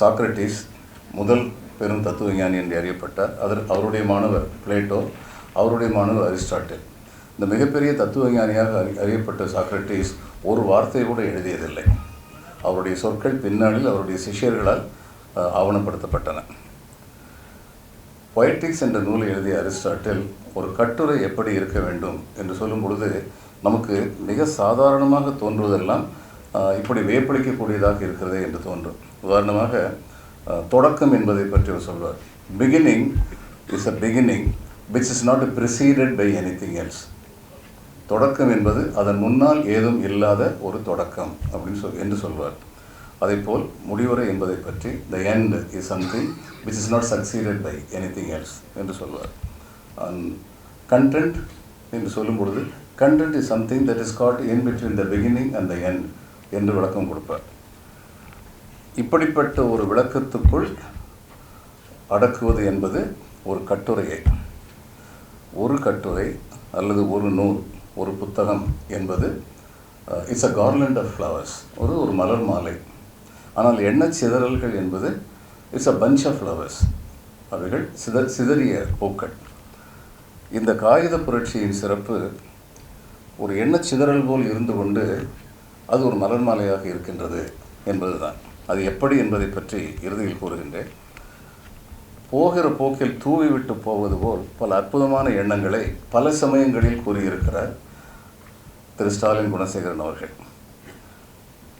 Socrates முதல் பெரும் தத்துவ ஞானி என்று அறியப்பட்டார். அவருடைய மாணவர் பிளேட்டோ, அவருடைய மாணவர் அரிஸ்டாட்டில். இந்த மிகப்பெரிய தத்துவ ஞானியாக அறியப்பட்ட சாக்ரட்டிஸ் ஒரு வார்த்தை கூட எழுதியதில்லை. அவருடைய சொற்கள் பின்னாளில் அவருடைய சிஷ்யர்களால் ஆவணப்படுத்தப்பட்டன. பொயட்டிக்ஸ் என்ற நூலை எழுதிய அரிஸ்டாட்டில் ஒரு கட்டுரை எப்படி இருக்க வேண்டும் என்று சொல்லும் பொழுது நமக்கு மிக சாதாரணமாக தோன்றுவதெல்லாம் இப்படி வியப்பளிக்கக்கூடியதாக இருக்கிறதே என்று தோன்றும். உதாரணமாக தொடக்கம் என்பதை பற்றி அவர் சொல்வார். Beginning is a beginning which is not preceded by anything else. தொடக்கம் என்பது அதன் முன்னால் ஏதும் இல்லாத ஒரு தொடக்கம் என்று சொல்வார். அதேபோல் முடிவுரை என்பதை பற்றி the end is something which is not succeeded by anything else என்று சொல்வார். content என்று சொல்லும் பொழுது content is something that is caught in between the beginning and the end என்று விளக்கம் கொடுப்பார். இப்படிப்பட்ட ஒரு விளக்கத்துக்குள் அடக்குவது என்பது ஒரு கட்டுரையை, ஒரு கட்டுரை அல்லது ஒரு நூல், ஒரு புத்தகம் என்பது it's a garland of flowers, ஒரு மலர் மாலை. ஆனால் எண்ணச் சிதறல்கள் என்பது it's a bunch of flowers, அவைகள் சிதறிய பூக்கள். இந்த காகித புரட்சியின் சிறப்பு ஒரு எண்ணச் சிதறல் போல் இருந்து கொண்டு அது ஒரு மலர் மாலையாக இருக்கின்றது என்பதுதான். அது எப்படி என்பதை பற்றி இறுதியில் கூறுகின்றேன். போகிற போக்கில் தூவிவிட்டு போவது போல் பல அற்புதமான எண்ணங்களை பல சமயங்களில் கூறியிருக்கிறார் திரு ஸ்டாலின் குணசேகரன் அவர்கள்.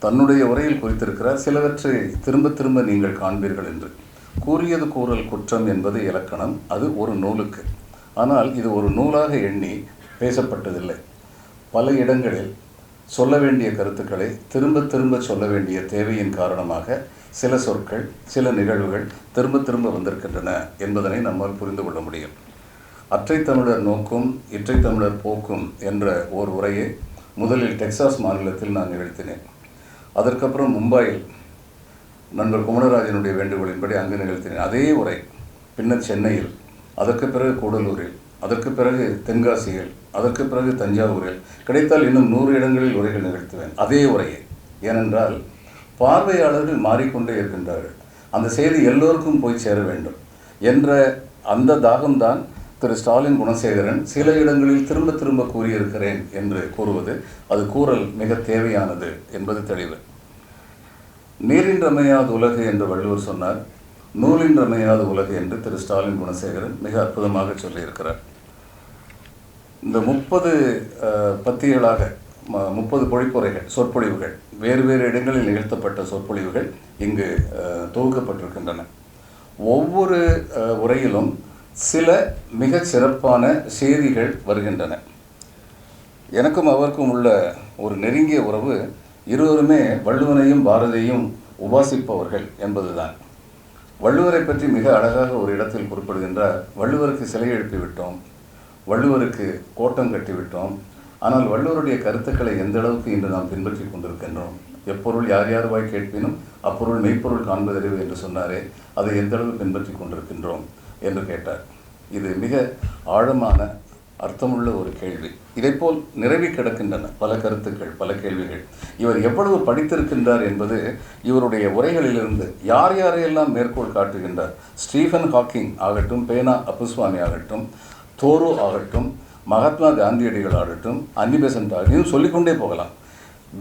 தன்னுடைய உரையில் குறித்திருக்கிறார், சிலவற்றை திரும்ப திரும்ப நீங்கள் காண்பீர்கள் என்று. கூறியது கூறல் குற்றம் என்பது இலக்கணம், அது ஒரு நூலுக்கு. ஆனால் இது ஒரு நூலாக எண்ணி பேசப்பட்டதில்லை. பல இடங்களில் சொல்ல வேண்டிய கருத்துக்களை திரும்ப திரும்ப சொல்ல வேண்டிய தேவையின் காரணமாக சில சொற்கள், சில நிகழ்வுகள் திரும்ப திரும்ப வந்திருக்கின்றன என்பதனை நம்மால் புரிந்து கொள்ள முடியும். அற்றை தமிழர் நோக்கும் இற்றை தமிழர் போக்கும் என்ற ஓர் உரையை முதலில் டெக்சாஸ் மாநிலத்தில் நான் நிகழ்த்தினேன். அதற்கப்புறம் மும்பாயில் நண்பர் குமரராஜனுடைய வேண்டுகோளின்படி அங்கு நிகழ்த்தினேன் அதே உரை. பின்னர் சென்னையில், அதற்கு பிறகு கூடலூரில், அதற்கு பிறகு தென்காசியில், அதற்கு பிறகு தஞ்சாவூரில், கிடைத்தால் இன்னும் 100 இடங்களில் உரைகள் நிகழ்த்துவேன் அதே உரையை. ஏனென்றால் பார்வையாளர்கள் மாறிக்கொண்டே இருக்கின்றார்கள். அந்த செய்தி எல்லோருக்கும் போய் சேர வேண்டும் என்ற அந்த தாகம்தான் திரு ஸ்டாலின் குணசேகரன் சில இடங்களில் திரும்ப திரும்ப கூறியிருக்கிறேன் என்று கூறுவது. அது கூறல் மிக தேவையானது என்பது தெளிவு. நீரின் ரமையாத உலகு என்று வள்ளுவர் சொன்னார், நூலின் ரமையாத உலகு என்று திரு ஸ்டாலின் குணசேகரன் மிக அற்புதமாக சொல்லியிருக்கிறார். இந்த 30 பத்திகளாக 30 பொழிப்புரைகள், சொற்பொழிவுகள், வேறு வேறு இடங்களில் நிகழ்த்தப்பட்ட சொற்பொழிவுகள் இங்கு தொகுக்கப்பட்டிருக்கின்றன. ஒவ்வொரு உரையிலும் சில மிக சிறப்பான செய்திகள் வருகின்றன. எனக்கும் அவருக்கும் உள்ள ஒரு நெருங்கிய உறவு, இருவருமே வள்ளுவனையும் பாரதியையும் உபாசிப்பவர்கள் என்பதுதான். வள்ளுவரை பற்றி மிக அழகாக ஒரு இடத்தில் குறிப்பிடுகின்றார். வள்ளுவருக்கு சிலை எழுப்பி விட்டோம், வள்ளுவருக்கு கோட்டம் கட்டிவிட்டோம், ஆனால் வள்ளுவருடைய கருத்துக்களை எந்த அளவுக்கு இன்று நாம் பின்பற்றி கொண்டிருக்கின்றோம். எப்பொருள் யார் யார் வாய் கேட்பினும் அப்பொருள் மெய்ப்பொருள் காண்பதறிவு என்று சொன்னாரே, அதை எந்த அளவு பின்பற்றி கொண்டிருக்கின்றோம் என்று கேட்டார். இது மிக ஆழமான அர்த்தமுள்ள ஒரு கேள்வி. இதைப்போல் நிரவி கிடக்கின்றன பல கருத்துக்கள், பல கேள்விகள். இவர் எவ்வளவு படித்திருக்கின்றார் என்பது இவருடைய உரைகளிலிருந்து யார் யாரையெல்லாம் மேற்கோள் காட்டுகின்றார். ஸ்டீஃபன் ஹாக்கிங் ஆகட்டும், பேனா அப்புஸ்வாமி ஆகட்டும், தோரோ ஆகட்டும், மகாத்மா காந்தியடிகள் ஆகட்டும், அன்னி பெசன்ட் ஆகட்டும், சொல்லிக்கொண்டே போகலாம்.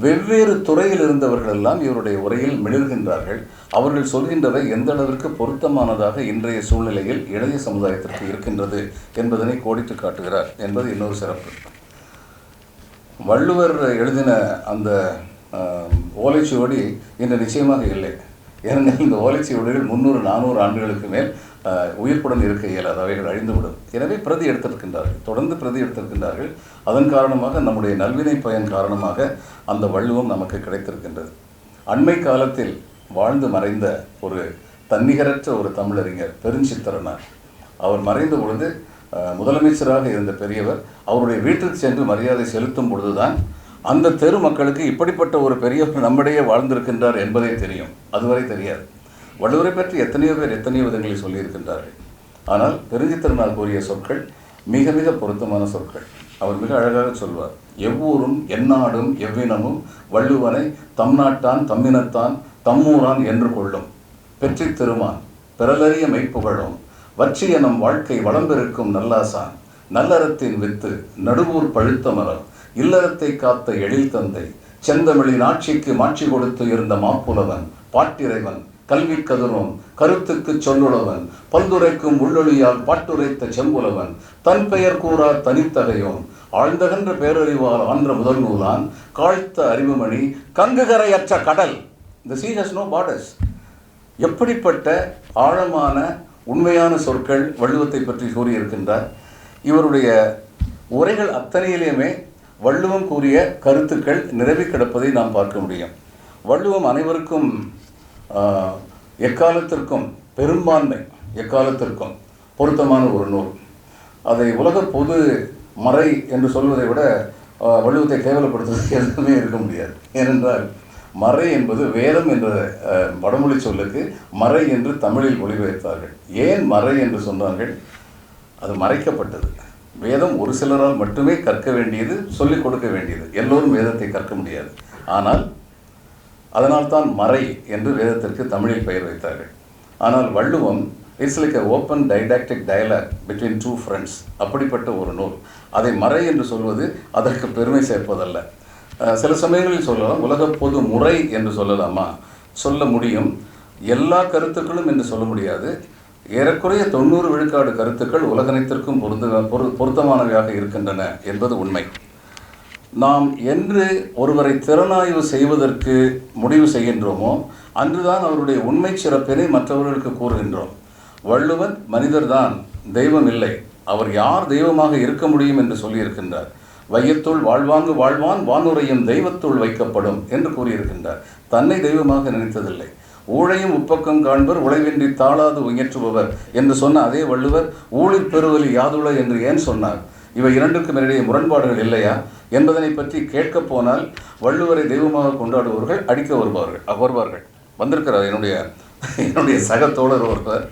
வெவ்வேறு துறையில் இருந்தவர்களெல்லாம் இவருடைய உரையில் மிளர்கின்றார்கள். அவர்கள் சொல்கின்றவை எந்த அளவிற்கு பொருத்தமானதாக இன்றைய சூழ்நிலையில் இளைய சமுதாயத்திற்கு இருக்கின்றது என்பதனை கோடிட்டு காட்டுகிறார் என்பது இன்னொரு சிறப்பு. வள்ளுவர் எழுதின அந்த ஓலைச்சுவடி இன்று நிச்சயமாக இல்லை. ஏனென்றால் இந்த ஓலைச்சுவடிகள் 300-400 ஆண்டுகளுக்கு மேல் உயிர்ப்புடன் இருக்க இயலாது, அவைகள் அழிந்துவிடும். எனவே பிரதி எடுத்திருக்கின்றார்கள், தொடர்ந்து பிரதி எடுத்திருக்கின்றார்கள். அதன் காரணமாக நம்முடைய நல்வினை பயன் காரணமாக அந்த வள்ளுவம் நமக்கு கிடைத்திருக்கின்றது. அண்மை காலத்தில் வாழ்ந்து மறைந்த ஒரு தன்னிகரற்ற ஒரு தமிழறிஞர் பெருஞ்சித்திரனார். அவர் மறைந்த பொழுது முதலமைச்சராக இருந்த பெரியவர் அவருடைய வீட்டிற்கு சென்று மரியாதை செலுத்தும் பொழுதுதான் அந்த தெரு மக்களுக்கு இப்படிப்பட்ட ஒரு பெரியவர் நம்மிடையே வாழ்ந்திருக்கின்றார் என்பதே தெரியும். அதுவரை தெரியாது. வள்ளுவரை பற்றி எத்தனையோ பேர் எத்தனையோ விதங்களில் சொல்லியிருக்கின்றார்கள். ஆனால் பெருஞ்சித்திரனார் கூறிய சொற்கள் மிக மிக பொருத்தமான சொற்கள். அவர் மிக அழகாக சொல்வார். எவ்வூரும் எந்நாடும் எவ்வினமும் வள்ளுவனை தம் நாட்டான் தம்மினத்தான் தம்மூரான் என்று கொள்ளும். பெற்றி திருமான் பிறலறிய மெய்ப்புகழும் வற்றி எனும் வாழ்க்கை வளம்பெருக்கும் நல்லாசான் நல்லறத்தின் வித்து நடுவூர் பழுத்த மரம் இல்லறத்தை காத்த எழில் தந்தை செந்தமிழின் ஆட்சிக்கு மாட்சி கொடுத்து இருந்த மாப்புலவன் பாட்டிறைவன் கல்வி கதிரோன் கருத்துக்கு சொல்லுளவன் பல்துரைக்கும் உள்ளொளியால் பாட்டுரைத்த செம்புலவன் தன் பெயர் கூறா தனித்தகையோன் ஆழ்ந்தகன்ற பேரறிவால் ஆன்ற முதல் நூலான் காழ்த்த அறிவுமணி கங்குகரையற்ற கடல். The sea has no borders. எப்படிப்பட்ட ஆழமான உண்மையான சொற்கள் வள்ளுவத்தை பற்றி கூறியிருக்கின்றார். இவருடைய உரைகள் அத்தனையிலுமே வள்ளுவம் கூறிய கருத்துக்கள் நிரவி கிடப்பதை நாம் பார்க்க முடியும். வள்ளுவம் அனைவருக்கும் எக்காலத்திற்கும் பெரும்பான்மை எக்காலத்திற்கும் பொருத்தமான ஒரு நூல். அதை உலக பொது மறை என்று சொல்வதை விட வள்ளுவத்தை கேவலப்படுத்துவதற்கு எதுவுமே இருக்க முடியாது. ஏனென்றால் மறை என்பது வேதம் என்ற வடமொழி சொல்லுக்கு மறை என்று தமிழில் மொழிபெயர்த்தார்கள். ஏன் மறை என்று சொன்னார்கள்? அது மறைக்கப்பட்டது. வேதம் ஒரு சிலரால் மட்டுமே கற்க வேண்டியது, சொல்லிக் கொடுக்க வேண்டியது. எல்லோரும் வேதத்தை கற்க முடியாது. ஆனால் அதனால்தான் மறை என்று வேதத்திற்கு தமிழில் பெயர் வைத்தார்கள். ஆனால் வள்ளுவம் it's like a open didactic dialogue between two friends. அப்படிப்பட்ட ஒரு நூல். அதை மறை என்று சொல்வது அதற்கு பெருமை சேர்ப்பதல்ல. சில சமயங்களில் சொல்லலாம், உலக பொது முறை என்று சொல்லலாமா? சொல்ல முடியும். எல்லா கருத்துக்களும் என்று சொல்ல முடியாது. ஏறக்குறைய 90 விழுக்காடு கருத்துக்கள் உலகனைத்திற்கும் பொருத்தமானவையாக இருக்கின்றன என்பது உண்மை. நாம் என்று ஒருவரை திறனாய்வு செய்வதற்கு முடிவு செய்கின்றோமோ அன்றுதான் அவருடைய உண்மை சிறப்பினை மற்றவர்களுக்கு கூறுகின்றோம். வள்ளுவன் மனிதர்தான், தெய்வம் இல்லை. அவர் யார் தெய்வமாக இருக்க முடியும் என்று சொல்லியிருக்கின்றார். வையத்துள் வாழ்வாங்கு வாழ்வான் வானுரையும் தெய்வத்துள் வைக்கப்படும் என்று கூறியிருக்கின்றார். தன்னை தெய்வமாக நினைத்ததில்லை. ஊழையும் உப்பக்கம் காண்பர் உழைவின்றி தாளாது உயற்றுபவர் என்று சொன்ன அதே வள்ளுவர் ஊழிற் பெருவலி யாதுள என்று ஏன் சொன்னார்? இவை இரண்டுக்கும் இடையே முரண்பாடுகள் இல்லையா என்பதனை பற்றி கேட்கப் போனால் வள்ளுவரை தெய்வமாக கொண்டாடுபவர்கள் அடிக்க வருவார்கள். வந்திருக்கிறார் என்னுடைய சக தோழர் ஒருவர்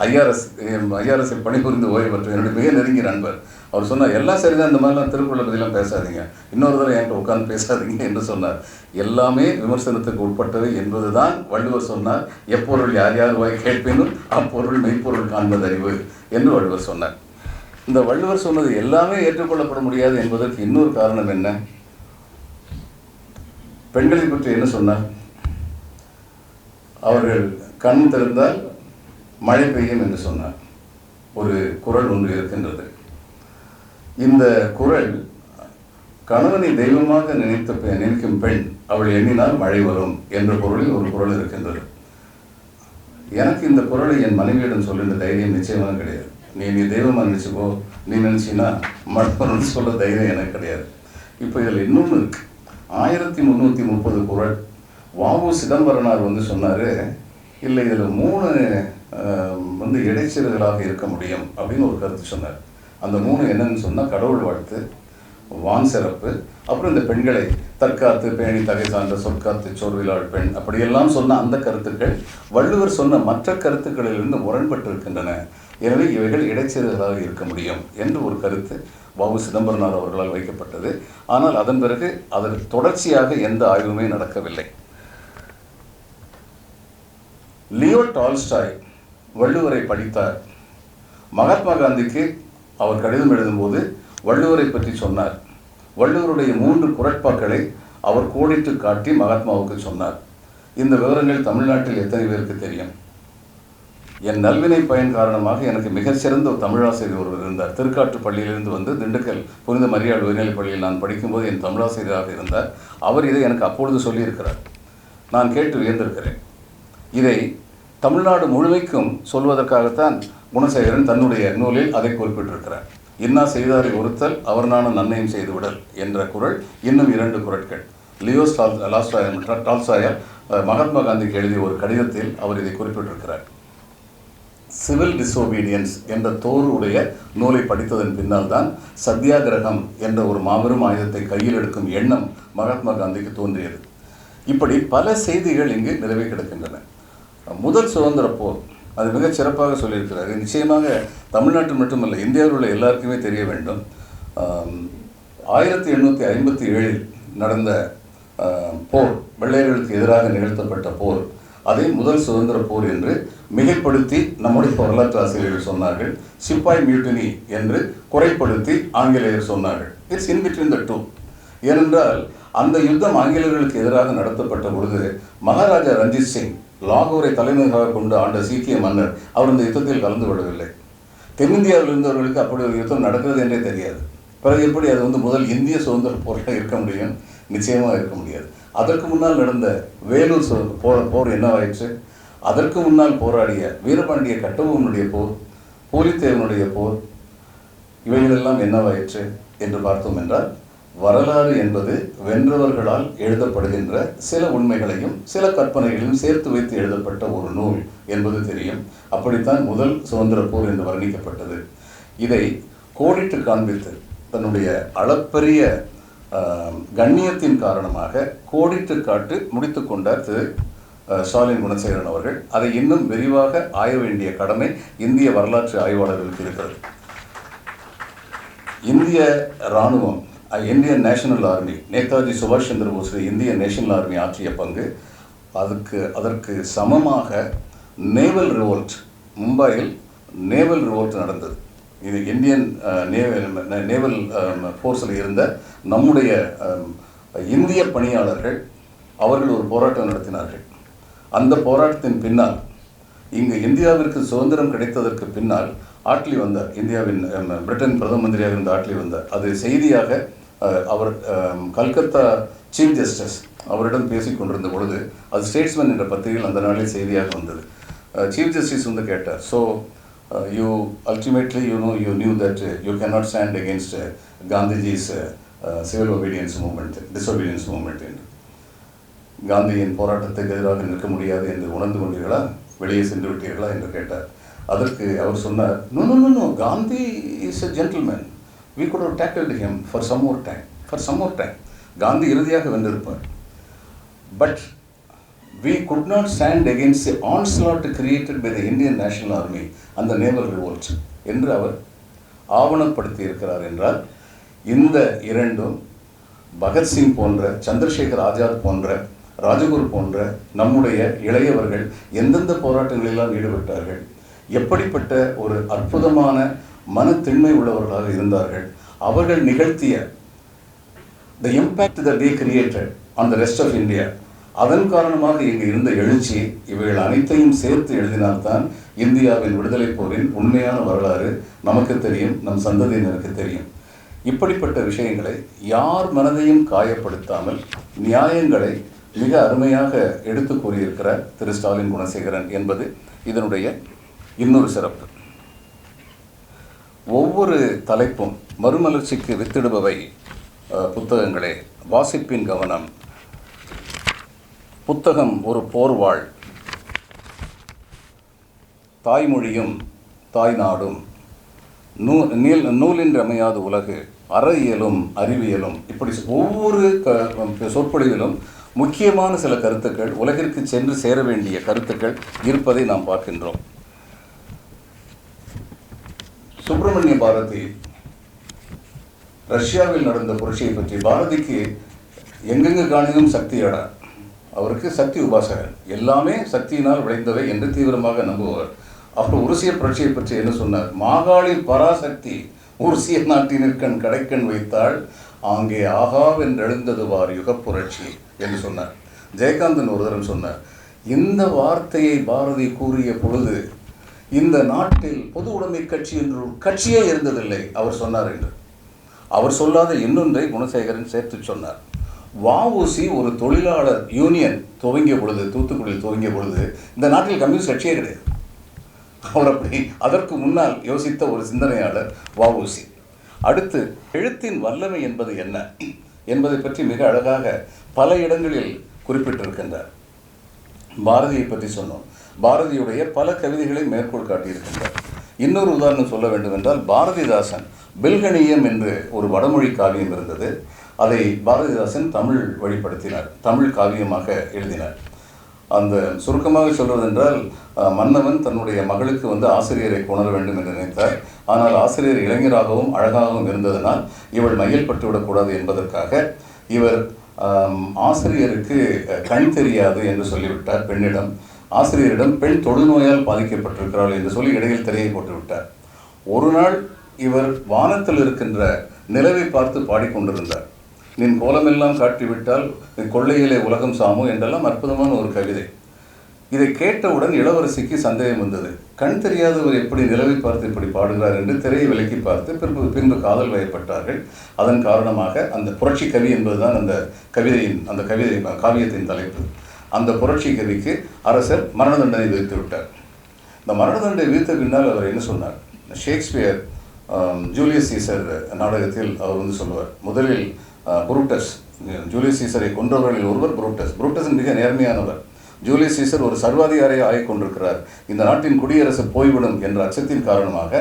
ஐஆர்எஸ்ஸில் பணிபுரிந்து ஓய்வு பெற்ற என்னுடைய மிக நெருங்கிய நண்பர். அவர் சொன்னார், எல்லாம் சரிதான், இந்த மாதிரிலாம் திருக்குறளை பற்றிலாம் பேசாதீங்க, இன்னொரு தடவை என்கிட்ட உட்கார்ந்து பேசாதீங்க என்று சொன்னார். எல்லாமே விமர்சனத்துக்கு உட்பட்டவை என்பது தான் வள்ளுவர் சொன்னார். எப்பொருள் யார் யார் வாய் கேட்பினும் அப்பொருள் மெய்ப்பொருள் காண்பது அறிவு என்று வள்ளுவர் சொன்னார். இந்த வள்ளுவர் சொன்னது எல்லாமே ஏற்றுக்கொள்ளப்பட முடியாது என்பதற்கு இன்னொரு காரணம் என்ன? பெண்களை பற்றி என்ன சொன்னார்? அவர்கள் கண் திறந்தால் மழை பெய்யும் என்று சொன்னார். ஒரு குறள் ஒன்று இருக்கின்றது. இந்த குறள் கணவனை தெய்வமாக நினைக்கும் பெண் அவள் எண்ணினால் மழை வரும் என்ற பொருளில் ஒரு குறள் இருக்கின்றது. எனக்கு இந்த குறளை என் மனைவியிடம் சொல்லுன்ற தைரியம் நிச்சயமாக கிடையாது. நீ தெய்வமாக நினச்சிக்கோ, நீ நினச்சின்னா மழை வரும்னு சொல்ல தைரியம் எனக்கு கிடையாது. இப்போ இதில் இன்னொன்று இருக்கு. 1330 குறள். வாவு சிதம்பரனார் சொன்னார், இல்லை இதில் 3 இடைச்செருகளாக இருக்க முடியும் அப்படின்னு ஒரு கருத்து சொன்னார். அந்த 3 என்னன்னு சொன்னால், கடவுள் வாழ்த்து, வான் சிறப்பு, அப்புறம் இந்த பெண்களை தற்காத்து பேணி தகை சார்ந்த சொற்காத்து சோர்விலாள் பெண், அப்படியெல்லாம் சொன்ன அந்த கருத்துக்கள் வள்ளுவர் சொன்ன மற்ற கருத்துக்களிலிருந்து முரண்பட்டு இருக்கின்றன. எனவே இவைகள் இடைச்செருகளாக இருக்க முடியும் என்று ஒரு கருத்து வாவு சிதம்பரனார் அவர்களால் வைக்கப்பட்டது. ஆனால் அதன் பிறகு அதற்கு தொடர்ச்சியாக எந்த ஆய்வுமே நடக்கவில்லை. லியோ டால்ஸ்டாய் வள்ளுவரை படித்தார். மகாத்மா காந்திக்கு அவர் கடிதம் எழுதும்போது வள்ளுவரை பற்றி சொன்னார். வள்ளுவருடைய 3 குறட்பாக்களை அவர் கோடிட்டு காட்டி மகாத்மாவுக்கு சொன்னார். இந்த விவரங்கள் தமிழ்நாட்டில் எத்தனை பேருக்கு தெரியும்? என் நல்வினை பயன் காரணமாக எனக்கு மிகச்சிறந்த ஒரு தமிழாசிரியர் ஒருவர் இருந்தார். திருக்காட்டு பள்ளியிலிருந்து திண்டுக்கல் புனித மரியாள் உயர்நிலைப் பள்ளியில் நான் படிக்கும்போது என் தமிழாசிரியராக இருந்தார். அவர் இதை எனக்கு அப்பொழுது சொல்லியிருக்கிறார். நான் கேட்டு வியந்திருக்கிறேன். இதை தமிழ்நாடு முழுமைக்கும் சொல்வதற்காகத்தான் குணசேகரன் தன்னுடைய நூலில் அதை குறிப்பிட்டிருக்கிறார். இன்னா செய்தாரை ஒருத்தல் அவர்னான நன்மையும் செய்துவிடல் என்ற குறள் இன்னும் 2 குறட்கள். லியோ டால்ஸ்டாயால் மகாத்மா காந்திக்கு எழுதிய ஒரு கடிதத்தில் அவர் இதை குறிப்பிட்டிருக்கிறார். சிவில் டிசோபீடியன்ஸ் என்ற தோருடைய நூலை படித்ததன் பின்னால் தான் சத்தியாகிரகம் என்ற ஒரு மாபெரும் ஆயுதத்தை கையில் எடுக்கும் எண்ணம் மகாத்மா காந்திக்கு தோன்றியது. இப்படி பல செய்திகள் இங்கு நிலவி கிடக்கின்றன. முதல் சுதந்திர போர் அது மிகச் சிறப்பாக சொல்லியிருக்கிறார். நிச்சயமாக தமிழ்நாட்டில் மட்டுமல்ல, இந்தியாவில் உள்ள எல்லாருக்குமே தெரிய வேண்டும். 1857 நடந்த போர், வெள்ளையர்களுக்கு எதிராக நிகழ்த்தப்பட்ட போர் அதை முதல் சுதந்திர போர் என்று மிகைப்படுத்தி நம்முடைய வரலாற்று ஆசிரியர்கள் சொன்னார்கள். சிப்பாய் மியூட்டினி என்று குறைப்படுத்தி ஆங்கிலேயர் சொன்னார்கள். It's in between the two. ஏனென்றால் அந்த யுத்தம் ஆங்கிலேயர்களுக்கு எதிராக நடத்தப்பட்ட பொழுது மகாராஜா ரஞ்சித் சிங், லாகூரை தலைநகராக கொண்டு ஆண்ட சீக்கிய மன்னர், அவர் இந்த யுத்தத்தில் கலந்து கொள்ளவில்லை. தென்னிந்தியாவில் இருந்தவர்களுக்கு அப்படி ஒரு யுத்தம் நடக்கிறது என்றே தெரியாது. பிறகு எப்படி அது முதல் இந்திய சுதந்திர போராக இருக்க முடியும்? நிச்சயமாக இருக்க முடியாது. அதற்கு முன்னால் நடந்த வேலூர் போர் என்னவாயிற்று? அதற்கு முன்னால் போராடிய வீரபாண்டிய கட்டபொம்மனுடைய போர், பூலித்தேவனுடைய போர், இவைகளெல்லாம் என்னவாயிற்று என்று பார்த்தோம் என்றால், வரலாறு என்பது வென்றவர்களால் எழுதப்படுகின்ற சில உண்மைகளையும் சில கற்பனைகளையும் சேர்த்து வைத்து எழுதப்பட்ட ஒரு நூல் என்பது தெரியும். அப்படித்தான் முதல் சுதந்திர போர் என்று வர்ணிக்கப்பட்டது. இதை கோடிட்டு காண்பித்து தன்னுடைய அளப்பரிய கண்ணியத்தின் காரணமாக கோடிட்டு காட்டு முடித்து கொண்டார் திரு ஸ்டாலின் குணசேகரன் அவர்கள். அதை இன்னும் விரிவாக ஆய வேண்டிய கடமை இந்திய வரலாற்று ஆய்வாளர்களுக்கு இருக்கிறது. இந்திய இராணுவம், இந்தியன் நேஷனல் ஆர்மி, நேதாஜி சுபாஷ் சந்திர போஸ் இந்திய நேஷனல் ஆர்மி ஆற்றிய பங்கு, அதற்கு சமமாக நேவல் ரிவோல்ட், மும்பையில் நேவல் ரிவோல்ட் நடந்தது. இது இந்தியன் நேவல் ஃபோர்ஸில் இருந்த நம்முடைய இந்திய பணியாளர்கள் அவர்கள் ஒரு போராட்டம் நடத்தினார்கள். அந்த போராட்டத்தின் பின்னால், இங்கு இந்தியாவிற்கு சுதந்திரம் கிடைத்ததற்கு பின்னால் ஆட்லி வந்தார். இந்தியாவின் பிரிட்டன் பிரதம மந்திரியாக இருந்த ஆட்லி வந்தார். அது செய்தியாக அவர் கல்கத்தா சீஃப் ஜஸ்டிஸ் அவரிடம் பேசிக் கொண்டிருந்த பொழுது அது ஸ்டேட்ஸ்மேன் என்ற பத்திரிகையில் அந்த நாளில் செய்தியாக வந்தது. சீஃப் ஜஸ்டிஸ் கேட்டார், so you ultimately you knew that you cannot stand against Gandhiji's civil obedience movement, disobedience movement என்று. காந்தியின் போராட்டத்துக்கு எதிராக நிற்க முடியாது என்று உணர்ந்து கொண்டீர்களா, வெளியே சென்று விட்டீர்களா என்று கேட்டார். அதற்கு அவர் சொன்னார், no, Gandhi is a gentleman, we could have tackled him for some more time. Gandhi இறுதியாக வென்றிருப்பார். But we could not stand against the onslaught created by the Indian National Army and the Naval Revolt என்று அவர் ஆவணப்படுத்தி இருக்கிறார். என்றால் இந்த இரண்டும் பகத்சிங் போன்ற, சந்திரசேகர் ஆசாத் போன்ற, ராஜகுரு போன்ற நம்முடைய இளையவர்கள் எந்தெந்த போராட்டங்களெல்லாம் ஈடுபட்டார்கள், எப்படிப்பட்ட ஒரு அற்புதமான மனத்திண்மை உள்ளவர்களாக இருந்தார்கள், அவர்கள் நிகழ்த்திய the impact that they created on the rest of India, அதன் காரணமாக இங்கு இருந்த எழுச்சி, இவைகள் அனைத்தையும் சேர்த்து எழுதினால்தான் இந்தியாவின் விடுதலை போரின் உண்மையான வரலாறு நமக்கு தெரியும், நம் சந்ததியினருக்கு தெரியும். இப்படிப்பட்ட விஷயங்களை யார் மனதையும் காயப்படுத்தாமல் நியாயங்களை மிக அருமையாக எடுத்து கூறியிருக்கிறார் திரு ஸ்டாலின் குணசேகரன் என்பது இதனுடைய இன்னொரு சிறப்பு. ஒவ்வொரு தலைப்பும் மறுமலர்ச்சிக்கு வித்திடுபவை புத்தகங்களே. வாசிப்பின் கவனம், புத்தகம் ஒரு போர்வாள், தாய்மொழியும் தாய்நாடும், நூலின்றி அமையாது உலகு, அறயியலும் அறிவியலும், இப்படி ஒவ்வொரு சொற்பொழிவிலும் முக்கியமான சில கருத்துக்கள், உலகிற்கு சென்று சேர வேண்டிய கருத்துக்கள் இருப்பதை நாம் பார்க்கின்றோம். சுப்பிரமணிய பாரதி ரஷ்யாவில் நடந்த புரட்சியை பற்றி, பாரதிக்கு எங்கெங்கு காணிலும் சக்தியடா, அவருக்கு சக்தி உபாசகன், எல்லாமே சக்தியினால் விளைந்தவை என்று தீவிரமாக நம்புவார். அப்புறம் உருசிய புரட்சியை பற்றி என்ன சொன்னார்? மாகாளி பராசக்தி உருசிய நாட்டினிற்கண் கடைக்கண் வைத்தாள், அங்கே ஆகாவென்றெழுந்தது வார் யுக புரட்சி என்று சொன்னார். ஜெயகாந்தன் ஒரு தரம் சொன்னார், இந்த வார்த்தையை பாரதி கூறிய பொழுது இந்த நாட்டில் பொது உடைமை கட்சி என்று ஒரு கட்சியே இருந்ததில்லை அவர் சொன்னார் என்று. அவர் சொல்லாத இன்னொன்றை குணசேகரன் சேர்த்து சொன்னார். வஉசி ஒரு தொழிலாளர் யூனியன் துவங்கிய பொழுது, தூத்துக்குடியில் துவங்கிய பொழுது இந்த நாட்டில் கம்யூனிஸ்ட் கட்சியே கிடையாது. அவர் அப்படி அதற்கு முன்னால் யோசித்த ஒரு சிந்தனையாளர் வஉசி. அடுத்து எழுத்தின் வல்லமை என்பது என்ன என்பதை பற்றி மிக அழகாக பல இடங்களில் குறிப்பிட்டிருக்கின்றார். பாரதியை பற்றி சொன்னோம். பாரதியுடைய பல கவிதைகளை மேற்கோள் காட்டியிருக்கின்றார். இன்னொரு உதாரணம் சொல்ல வேண்டும் என்றால், பாரதிதாசன் பில்கணியம் என்று ஒரு வடமொழி காவியம் இருந்தது. அதை பாரதிதாசன் தமிழ் வழிப்படுத்தினார், தமிழ் காவியமாக எழுதினார். அந்த சுருக்கமாக சொல்வதென்றால், மன்னவன் தன்னுடைய மகளுக்கு ஆசிரியரை கொணர வேண்டும் என்று நினைத்தார். ஆனால் ஆசிரியர் இளைஞராகவும் அழகாகவும் இருந்ததனால் இவள் மையல் பட்டுவிடக்கூடாது என்பதற்காக இவர் ஆசிரியருக்கு கண் தெரியாது என்று சொல்லிவிட்டார் பெண்ணிடம். ஆசிரியரிடம் பெண் தொழுநோயால் பாதிக்கப்பட்டிருக்கிறாள் என்று சொல்லி இடையில் திரையை போட்டு விட்டார். ஒரு நாள் இவர் வானத்தில் இருக்கின்ற நிலவை பார்த்து பாடிக்கொண்டிருந்தார். நின் கோலமெல்லாம் காட்டிவிட்டால் கொள்ளையிலே உலகம் சாமோ என்றெல்லாம் அற்புதமான ஒரு கவிதை. இதை கேட்டவுடன் இளவரசிக்கு சந்தேகம் வந்தது. கண் தெரியாதவர் எப்படி நிலவை பார்த்து இப்படி பாடுகிறார் என்று திரையை விலக்கி பார்த்து பின்பு காதல் வயப்பட்டார்கள். அதன் காரணமாக அந்த புரட்சி கவி என்பதுதான் அந்த காவியத்தின் தலைப்பு. அந்த புரட்சி கவிக்கு அரசர் மரண தண்டனை விதித்து விட்டார். இந்த மரண தண்டனை விதித்த பின்னால் அவர் என்ன சொன்னார்? ஷேக்ஸ்பியர் ஜூலியஸ் சீசர் நாடகத்தில் அவர் சொல்லுவார், முதலில் புரூட்டஸ், ஜூலியஸ் சீசரை கொன்றவர்களில் ஒருவர் புரூட்டஸ் மிக நேர்மையானவர். ஜூலியஸ் சீசர் ஒரு சர்வாதிகாரியை ஆகிக் கொண்டிருக்கிறார், இந்த நாட்டின் குடியரசு போய்விடும் என்ற அச்சத்தின் காரணமாக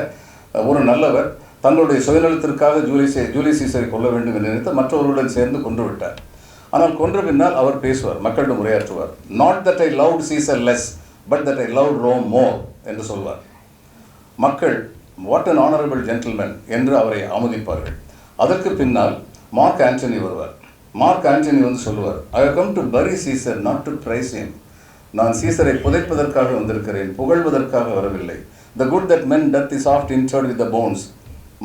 ஒரு நல்லவர் தங்களுடைய சுயநலத்திற்காக ஜூலியஸ் சீசரை கொல்ல வேண்டும் என்று நினைத்து மற்றவர்களுடன் சேர்ந்து கொன்று விட்டார். ஆனால் கொன்ற பின்னால் அவர் பேசுவார், மக்களிடம் உரையாற்றுவார். Not that I loved Caesar less but that I loved Rome more என்று சொல்வார். மக்கள் வாட் அன் ஆனரபிள் ஜென்டில்மேன் என்று அவரை ஆமோதிப்பார்கள். அதற்கு பின்னால் மார்க் ஆண்டனி வருவார். மார்க் ஆண்டனி சொல்லுவார், I have come to bury Caesar not to praise him. நான் சீசரை புதைப்பதற்காக வந்திருக்கிறேன், புகழ்வதற்காக வரவில்லை. The good that men did is oft interred with the bones.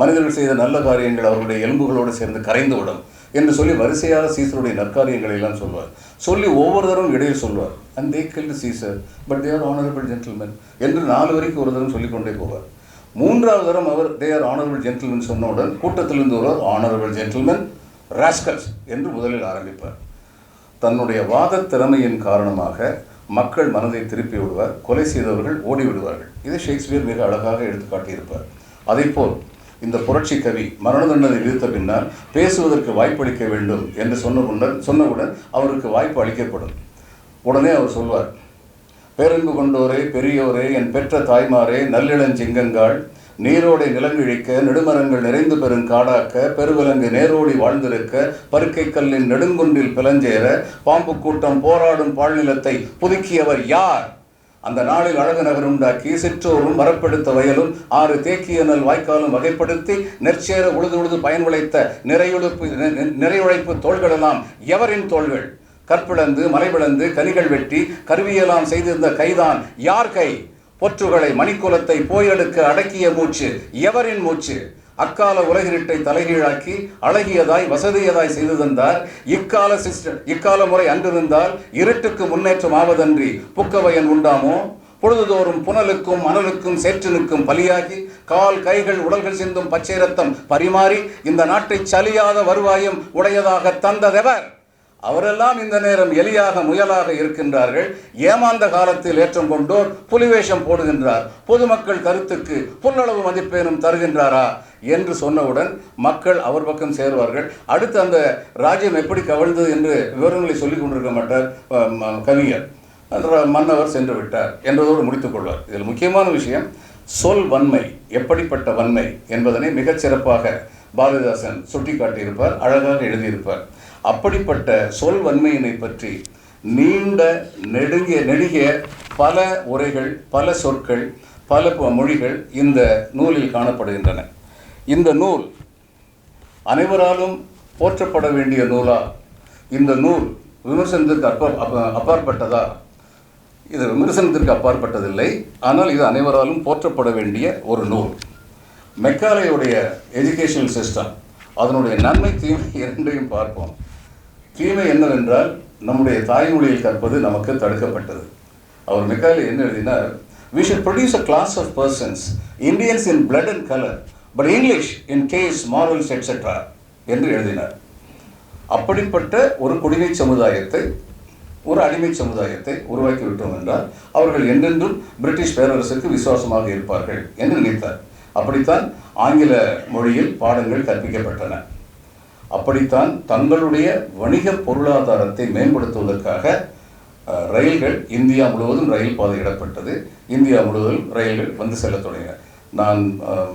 மனிதர்கள் செய்த நல்ல காரியங்கள் அவருடைய எலும்புகளோடு சேர்ந்து கரைந்துவிடும் என்று சொல்லி வரிசையாக சீசருடைய நற்காரியங்களை எல்லாம் சொல்வார். சொல்லி ஒவ்வொரு தரம் இடையில் சொல்வார், and they killed Caesar but they are honourable gentlemen என்று 4 வரைக்கும் ஒரு தரம் சொல்லிக்கொண்டே போவார். 3வது தரம் அவர் தே ஆர் ஆனரபிள் ஜென்டில்மென் சொன்னவுடன் கூட்டத்திலிருந்து ஒருவர் ஆனரபிள் ஜென்டில்மென் ராஸ்கல்ஸ் என்று முதலில் ஆரம்பிப்பார். தன்னுடைய வாத திறமையின் காரணமாக மக்கள் மனதை திருப்பி விடுவார், கொலை செய்தவர்கள் ஓடிவிடுவார்கள். இதை ஷேக்ஸ்பியர் மிக அழகாக எடுத்து காட்டியிருப்பார். அதைப்போல் இந்த புரட்சி கவி மரண தண்டனை விதித்த பின்னால் பேசுவதற்கு வாய்ப்பளிக்க வேண்டும் என்று சொன்னவுடன் அவருக்கு வாய்ப்பு அளிக்கப்படும். உடனே அவர் சொல்வார், பேரன்பு கொண்டோரே, பெரியோரே, என் பெற்ற தாய்மாரே, நல்லிளஞ்சிங்கங்காள், நீரோடை நிலங்கிழிக்க, நெடுமரங்கள் நிறைந்து பெரும் காடாக்க, பெருவிலங்கு நேரோடி வாழ்ந்திருக்க, பருக்கை கல்லின் நெடுங்குன்றில் பிளஞ்சேற, பாம்பு கூட்டம் போராடும் பாழ்நிலத்தை புதுக்கியவர் யார்? அந்த நாளில் அழகு நகர் உண்டாக்கி, சிற்றோரும் மரப்படுத்த வயலும் 6 தேக்கியனல் வாய்க்காலும் வகைப்படுத்தி, நெற்சேர உழுது பயன் விளைத்த நிறையுழைப்பு தோள்களெல்லாம் எவரின் தோள்கள்? கற்பிளந்து மலைபிளந்து கனிகள் வெட்டி கருவியெல்லாம் செய்திருந்த கைதான் யார் கை? பொற்றுகளை மணிக்குலத்தை போயெடுக்க அடக்கிய மூச்சு எவரின் மூச்சு? அக்கால உலகிருட்டை தலைகீழாக்கி அழகியதாய் வசதியதாய் செய்து தந்தார். இக்கால முறை அன்றிருந்தால் இருட்டுக்கு முன்னேற்றம் ஆவதன்றி புக்கவையன் உண்டாமோ? பொழுதுதோறும் புனலுக்கும் மணலுக்கும் சேற்றினுக்கும் பலியாகி கால் கைகள் உடல்கள் சிந்தும் பச்சை ரத்தம் பரிமாறி இந்த நாட்டை சலியாத வருவாயும் உடையதாக தந்ததெவர்? அவரெல்லாம் இந்த நேரம் எலியாக முயலாக இருக்கின்றார்கள். ஏமாந்த காலத்தில் ஏற்றம் கொண்டோர் புலிவேஷம் போடுகின்றார். பொதுமக்கள் கருத்துக்கு புல்லளவு மதிப்பேனும் தருகின்றாரா என்று சொன்னவுடன் மக்கள் அவர் பக்கம் சேருவார்கள். அடுத்து அந்த ராஜ்யம் எப்படி கவிழ்ந்தது என்று விவரங்களை சொல்லிக் கொண்டிருக்க மாட்டார் கவிஞர். மன்னவர் சென்று விட்டார் என்றதோடு முடித்துக் கொள்வார். இதில் முக்கியமான விஷயம் சொல் வன்மை, எப்படிப்பட்ட வன்மை என்பதனை மிகச் சிறப்பாக பாரதிதாசன் சுட்டிக்காட்டியிருப்பார், அழகாக எழுதியிருப்பார். அப்படிப்பட்ட சொல் வன்மையினை பற்றி நீண்ட நெடுகிய பல உரைகள், பல சொற்கள், பல மொழிகள் இந்த நூலில் காணப்படுகின்றன. இந்த நூல் அனைவராலும் போற்றப்பட வேண்டிய நூலா? இந்த நூல் விமர்சனத்திற்கு அப்பாற்பட்டதா? இது விமர்சனத்திற்கு அப்பாற்பட்டதில்லை, ஆனால் இது அனைவராலும் போற்றப்பட வேண்டிய ஒரு நூல். மெக்காலேயுடைய எஜுகேஷனல் சிஸ்டம், அதனுடைய நன்மை தீமை இரண்டையும் பார்ப்போம். தீமை என்னவென்றால் நம்முடைய தாய்மொழியில் கற்பது நமக்கு தடுக்கப்பட்டது. அவர் மெக்காலே என்ன எழுதினார்? We should produce a class of persons, Indians in blood and color, but English in case, morals, etc. என்று எழுதினார். அப்படிப்பட்ட ஒரு குடிமை சமுதாயத்தை, ஒரு அடிமை சமுதாயத்தை உருவாக்கி விட்டோம் என்றால் அவர்கள் என்றென்றும் பிரிட்டிஷ் பேரரசுக்கு விசுவாசமாக இருப்பார்கள் என்று நினைத்தார். அப்படித்தான் ஆங்கில மொழியில் பாடங்கள் கற்பிக்கப்பட்டன. அப்படித்தான் தங்களுடைய வணிக பொருளாதாரத்தை மேம்படுத்துவதற்காக ரயில்கள் இந்தியா முழுவதும் ரயில் பாதை இடப்பட்டது. இந்தியா முழுவதும் ரயில்கள் வந்து செல்ல தொடங்கின. நான்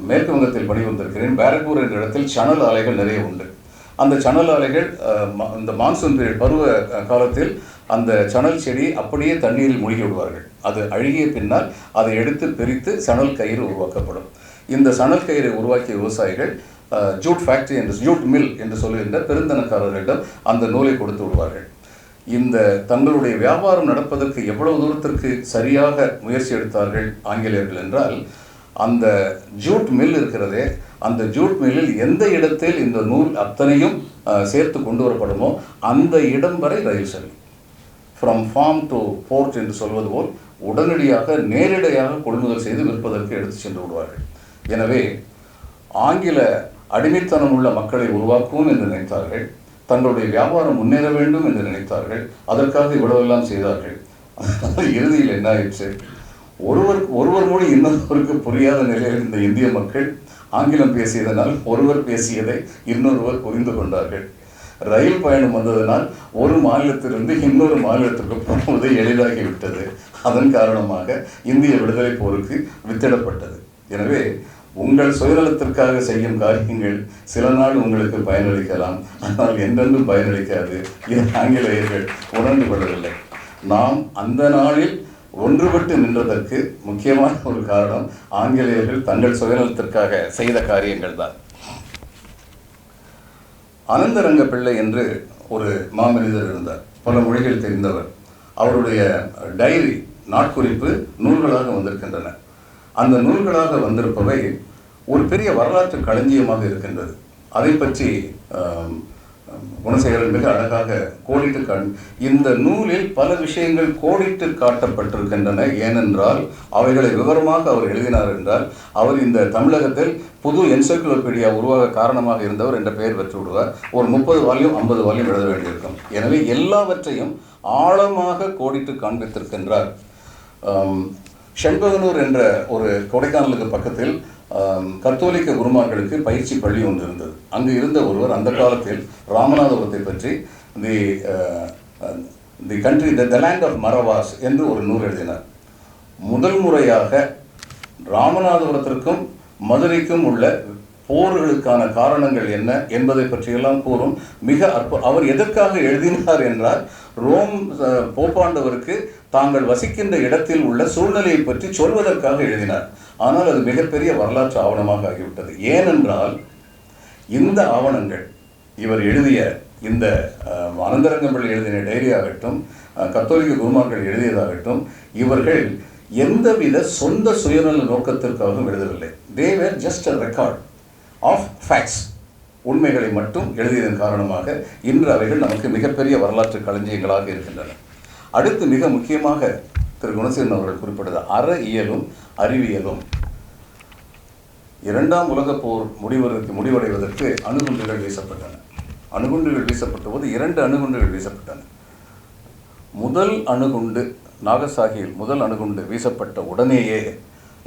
மேற்கு வங்கத்தில் பணிபுரிந்திருக்கிறேன். பேரக்பூர் என்ற இடத்தில் சணல் ஆலைகள் நிறைய உண்டு. அந்த சணல் ஆலைகள் இந்த மான்சூன் பருவ காலத்தில் அந்த சணல் செடி அப்படியே தண்ணீரில் மூழ்கி விடுவார்கள். அது அழுகிய பின்னால் அதை எடுத்து பிரித்து சணல் கயிறு உருவாக்கப்படும். இந்த சணல் கயிறை உருவாக்கிய விவசாயிகள் ஜூட் ஃபேக்டரி என்று, ஜூட் மில் என்று சொல்லுகின்ற பெருந்தனக்காரர்களிடம் அந்த நூலை கொடுத்து விடுவார்கள். இந்த தங்களுடைய வியாபாரம் நடப்பதற்கு எவ்வளவு தூரத்திற்கு சரியாக முயற்சி எடுத்தார்கள் ஆங்கிலேயர்கள் என்றால், அந்த ஜூட் மில் இருக்கிறதே, அந்த ஜூட் மில்லில் எந்த இடத்தில் இந்த நூல் அத்தனையும் சேர்த்து கொண்டு வரப்படுமோ அந்த இடம் வரை ரயில் செல்லும். ஃப்ரம் ஃபார்ம் டு போர்ட் என்று சொல்வது போல் உடனடியாக நேரடியாக கொள்முதல் செய்து விற்பதற்கு எடுத்து சென்று விடுவார்கள். எனவே ஆங்கில அடிமைத்தனம் உள்ள மக்களை உருவாக்குவோம் என்று நினைத்தார்கள். தங்களுடைய வியாபாரம் முன்னேற வேண்டும் என்று நினைத்தார்கள். அதற்காக இவ்வளவெல்லாம் செய்தார்கள். இறுதியில் என்ன ஆயிடுச்சு? ஒருவர் மொழி இன்னொருவருக்கு புரியாத நிலையில் இந்த இந்திய மக்கள் ஆங்கிலம் பேசியதனால் ஒருவர் பேசியதை இன்னொருவர் புரிந்து கொண்டார்கள். ரயில் பயணம் வந்ததனால் ஒரு மாநிலத்திலிருந்து இன்னொரு மாநிலத்திற்கு போவது எளிதாகிவிட்டது. அதன் காரணமாக இந்திய விடுதலை போருக்கு வித்திடப்பட்டது. எனவே உங்கள் சுயநலத்திற்காக செய்யும் காரியங்கள் சில நாள் உங்களுக்கு பயனளிக்கலாம், ஆனால் என்றென்றும் பயனளிக்காது. இதை ஆங்கிலேயர்கள் உணர்ந்து கொள்ளவில்லை. நாம் அந்த நாளில் ஒன்றுபட்டு நின்றதற்கு முக்கியமான ஒரு காரணம் ஆங்கிலேயர்கள் தங்கள் சுயநலத்திற்காக செய்த காரியங்கள் தான். அனந்தரங்க பிள்ளை என்று ஒரு மாமனிதர் இருந்தார், பல மொழிகள் தெரிந்தவர். அவருடைய டைரி நாட்குறிப்பு நூல்களாக வந்திருக்கின்றன. அந்த நூல்களாக வந்திருப்பவை ஒரு பெரிய வரலாற்று களஞ்சியமாக இருக்கின்றது. அதை பற்றி குணசேகரன் மிக அழகாக கோடிட்டு இந்த நூலில் பல விஷயங்கள் கோடிட்டு காட்டப்பட்டிருக்கின்றன. ஏனென்றால் அவைகளை விவரமாக அவர் எழுதினார் என்றால் அவர் இந்த தமிழகத்தில் புது என்சைக்ளோபீடியா உருவாக காரணமாக இருந்தவர் என்ற பெயர் பெற்று விடுவார். ஒரு 30 வால்யூம் 50 வால்யூம் எழுத வேண்டியிருக்கும். எனவே எல்லாவற்றையும் ஆழமாக கோடிட்டு காண்பித்திருக்கின்றார். செண்பகனூர் என்ற ஒரு கொடைக்கானலுக்கு பக்கத்தில் கத்தோலிக்க குருமார்களுக்கு பயிற்சி பள்ளி ஒன்று இருந்தது. அங்கு இருந்த ஒருவர் அந்த காலத்தில் ராமநாதபுரத்தை பற்றி the country the land of Maravas என்று ஒரு நூல் எழுதினார். முதல் முறையாக ராமநாதபுரத்திற்கும் மதுரைக்கும் உள்ள போர்களுக்கான காரணங்கள் என்ன என்பதை பற்றியெல்லாம் கூறும் மிக அவர் எதற்காக எழுதினார் என்றால், ரோம் போப்பாண்டவருக்கு தாங்கள் வசிக்கின்ற இடத்தில் உள்ள சூழ்நிலையை பற்றி சொல்வதற்காக எழுதினார். ஆனால் அது மிகப்பெரிய வரலாற்று ஆவணமாக ஆகிவிட்டது. ஏனென்றால் இந்த ஆவணங்கள் இவர் எழுதிய இந்த அனந்தரங்கம்பிள்ளை எழுதின டைரி ஆகட்டும், கத்தோலிக்க குருமார்கள் எழுதியதாகட்டும், இவர்கள் எந்தவித சொந்த சுயநல நோக்கத்திற்காகவும் எழுதவில்லை. They were just a record of facts. உண்மைகளை மட்டும் எழுதியதன் காரணமாக இன்று அவைகள் நமக்கு மிகப்பெரிய வரலாற்று களஞ்சியங்களாக இருக்கின்றன. அடுத்து மிக முக்கியமாக திரு குணசேகரன் அவர்கள் குறிப்பிட்டது அற இயலும் அறிவியலும். 2ஆம் உலகப் போர் முடிவடைவதற்கு அணுகுண்டுகள் வீசப்பட்டன. அணுகுண்டுகள் வீசப்பட்ட போது 2 அணுகுண்டுகள் வீசப்பட்டன. முதல் அணுகுண்டு நாகசாகியில் முதல் அணுகுண்டு வீசப்பட்ட உடனேயே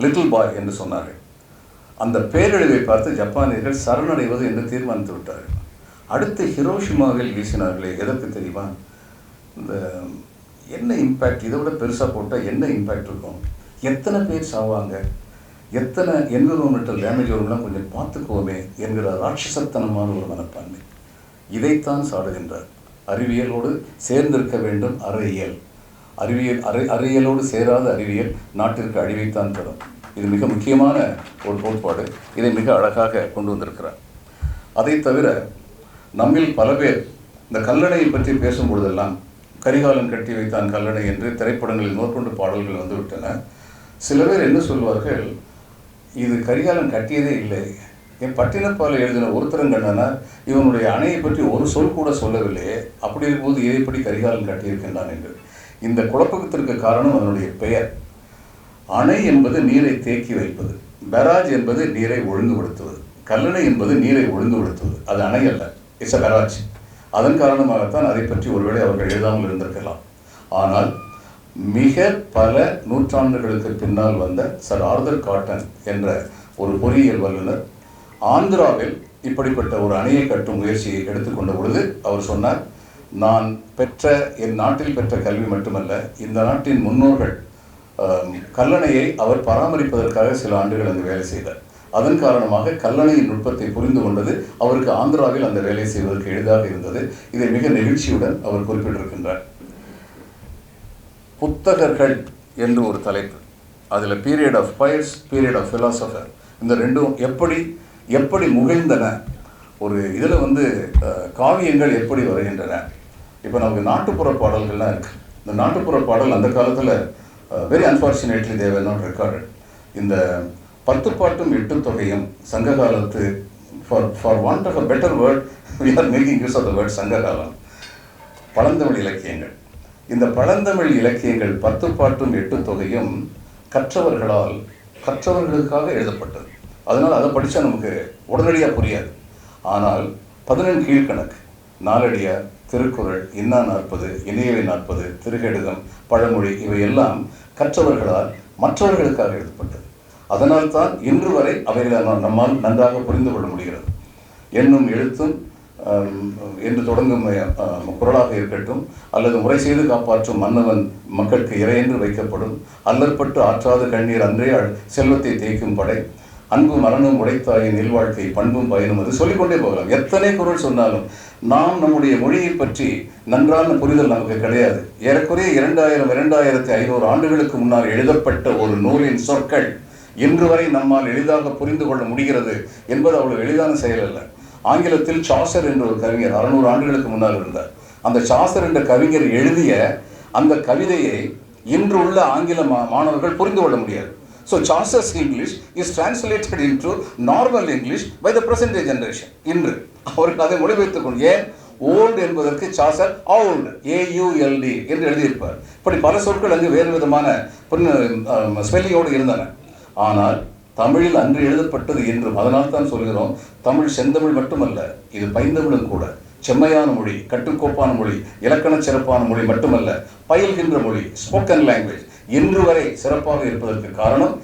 லிட்டில் பாய் என்று சொன்னார்கள். அந்த பேரழிவை பார்த்து ஜப்பானியர்கள் சரணடைவது என்று தீர்மானித்து விட்டார்கள். அடுத்து ஹிரோஷிமாவில் வீசினார்களே, எதற்கு தெரியுமா? இந்த என்ன இம்பேக்ட், இதை விட பெருசாக போட்டால் என்ன இம்பேக்ட் இருக்கும், எத்தனை பேர் சாவாங்க, எத்தனை என்விரான்மெண்டல் டேமேஜ் வரும்லாம் கொஞ்சம் பார்த்துக்குவோமே என்கிற ராட்சசத்தனமான ஒரு மனப்பான்மை. இதைத்தான் சாடுகின்றார். அறிவியலோடு சேர்ந்திருக்க வேண்டும் அறையியல். அறிவியலோடு சேராத அறிவியல் நாட்டிற்கு அழிவைத்தான் தரும். இது மிக முக்கியமான ஒரு கோட்பாடு. இதை மிக அழகாக கொண்டு வந்திருக்கிறார். அதை தவிர நம்மில் பல பேர் இந்த கல்லணையை பற்றி பேசும் பொழுதெல்லாம் கரிகாலன் கட்டி வைத்தான் கல்லணை என்று திரைப்படங்களில் மேற்கொண்டு பாடல்கள் வந்துவிட்டன. சில பேர் என்ன சொல்வார்கள், இது கரிகாலன் கட்டியதே இல்லை, என் பட்டினப்பாலை எழுதின ஒருத்தரங்கண்ணனார் இவனுடைய அணையை பற்றி ஒரு சொல் கூட சொல்லவில்லையே, அப்படி இருக்கும்போது இதை எப்படி கரிகாலன் கட்டியிருக்கின்றான் என்று. இந்த குழப்பத்திற்கு காரணம் அதனுடைய பெயர். அணை என்பது நீரை தேக்கி வைப்பது, பெராஜ் என்பது நீரை ஒழுங்குபடுத்துவது, கல்லணை என்பது நீரை ஒழுங்குபடுத்துவது. அது அணை அல்ல, இட்ஸ் அ பெராஜ். அதன் காரணமாகத்தான் அதை பற்றி ஒருவேளை அவர்கள் எழுதாமல் இருந்திருக்கலாம். ஆனால் மிக பல நூற்றாண்டுகளுக்கு பின்னால் வந்த சர் ஆர்தர் காட்டன் என்ற ஒரு பொறியியல் வல்லுநர் ஆந்திராவில் இப்படிப்பட்ட ஒரு அணையை கட்டும் முயற்சியை எடுத்துக்கொண்ட பொழுது அவர் சொன்னார், நான் பெற்ற என் நாட்டில் பெற்ற கல்வி மட்டுமல்ல, இந்த நாட்டின் முன்னோர்கள் கல்லணையை அவர் பராமரிப்பதற்காக சில ஆண்டுகள் அங்கு வேலை செய்தார். அதன் காரணமாக கல்லணையின் நுட்பத்தை புரிந்து கொண்டது அவருக்கு ஆந்திராவில் அந்த வேலை செய்வதற்கு எளிதாக இருந்தது. இதை மிக நெகிழ்ச்சியுடன் அவர் குறிப்பிட்டிருக்கின்றார். புத்தகர்கள் என்று ஒரு தலைப்பு, அதில் period of fires, period of philosopher, இந்த ரெண்டும் எப்படி முகிழ்ந்தன. ஒரு இதில் காவியங்கள் எப்படி வருகின்றன, இப்போ நமக்கு நாட்டுப்புற பாடல்கள்லாம் இருக்குது. இந்த நாட்டுப்புற பாடல் அந்த காலத்தில் very unfortunately they were not recorded. இந்த 10 பாட்டும் 8 தொகையும் சங்க காலத்து for want of a better word we are making use of the word சங்ககாலம், பழந்தமிழ் இலக்கியங்கள். இந்த பழந்தமிழ் இலக்கியங்கள் 10 பாட்டும் 8 தொகையும் கற்றவர்களுக்காக எழுதப்பட்டது. அதனால் அதை படித்தா நமக்கு உடனடியாக புரியாது. ஆனால் 11 கீழ்கணக்கு, நாலடியார், திருக்குறள், இன்னா 40, இணையவை 40, திருகெடுகம், பழமொழி இவையெல்லாம் கற்றவர்களால் மற்றவர்களுக்காக எழுதப்பட்டது. அதனால் தான் இன்று வரை அவைகளை நம்மால் நன்றாக புரிந்து கொள்ள முடிகிறது. எண்ணும் எழுத்தும் என்று தொடங்கும் குரலாக இருக்கட்டும், அல்லது முறை செய்து காப்பாற்றும் மன்னவன் மக்களுக்கு இறையென்று வைக்கப்படும், அல்லற்பட்டு ஆற்றாத கண்ணீர் அன்றே செல்வத்தை தேய்க்கும் படை, அன்பு மரணம் உடைத்தாயின் இல்வாழ்க்கை பண்பும் பயனும், அது சொல்லிக்கொண்டே போகலாம். எத்தனை குரல் சொன்னாலும் நாம் நம்முடைய மொழியை பற்றி நன்றான புரிதல் நமக்கு கிடையாது. ஏறக்குறைய 2500 ஆண்டுகளுக்கு முன்னால் எழுதப்பட்ட ஒரு நூலின் சொற்கள் இன்று வரை நம்மால் எளிதாக புரிந்து கொள்ள முடிகிறது என்பது அவ்வளவு எளிதான செயல் அல்ல. ஆங்கிலத்தில் சாசர் என்ற ஒரு கவிஞர் 600 ஆண்டுகளுக்கு முன்னால் இருந்தார். அந்த சாசர் என்ற கவிஞர் எழுதிய அந்த கவிதையை இன்று உள்ள ஆங்கில மாணவர்கள் புரிந்து கொள்ள முடியாது. So Chaucer's English is translated into normal English by the present day generation. இன்று அவருக்கு அதை மொழிபெயர்த்துக் கொண்டு, ஏன் ஓல்டு என்பதற்கு சாசர் ஆல்டு AULD என்று எழுதியிருப்பார். இப்படி பல சொற்கள் அங்கு வேறு விதமான ஸ்பெல்லிங்கோடு இருந்தன. ஆனால் தமிழில் அன்று எழுதப்பட்டது என்றும். அதனால் தான் சொல்கிறோம், தமிழ் செந்தமிழ் மட்டுமல்ல, இது பைந்தமிழும் கூட. செம்மையான மொழி, கட்டுக்கோப்பான மொழி, இலக்கண சிறப்பான மொழி மட்டுமல்ல, பயில்கின்ற மொழி, ஸ்போக்கன் லாங்குவேஜ் இன்று வரை சிறப்பாக இருப்பதற்கு காரணம்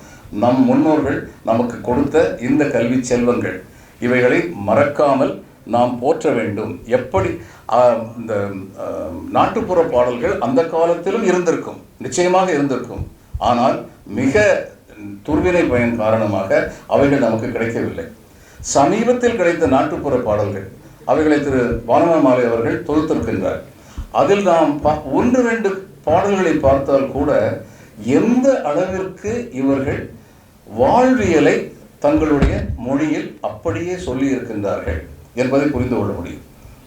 நம் முன்னோர்கள் நமக்கு கொடுத்த இந்த கல்வி செல்வங்கள். இவைகளை மறக்காமல் நாம் போற்ற வேண்டும். எப்படி இந்த நாட்டுப்புற பாடல்கள் அந்த காலத்திலும் இருந்திருக்கும், நிச்சயமாக இருந்திருக்கும். ஆனால் மிக துர்வினை பயன் காரணமாக அவைகள் நமக்கு கிடைக்கவில்லை. சமீபத்தில் கிடைத்த நாட்டுப்புற பாடல்கள், அவைகளை திரு வானமாலை அவர்கள் தொகுத்திருக்கின்றார். அதில் நாம் 1-2 பாடல்களை பார்த்தால் கூட எந்த அளவிற்கு இவர்கள் வாழ்வியலை தங்களுடைய மொழியில் அப்படியே சொல்லி இருக்கின்றார்கள் என்பதை புரிந்து கொள்ள முடியும்.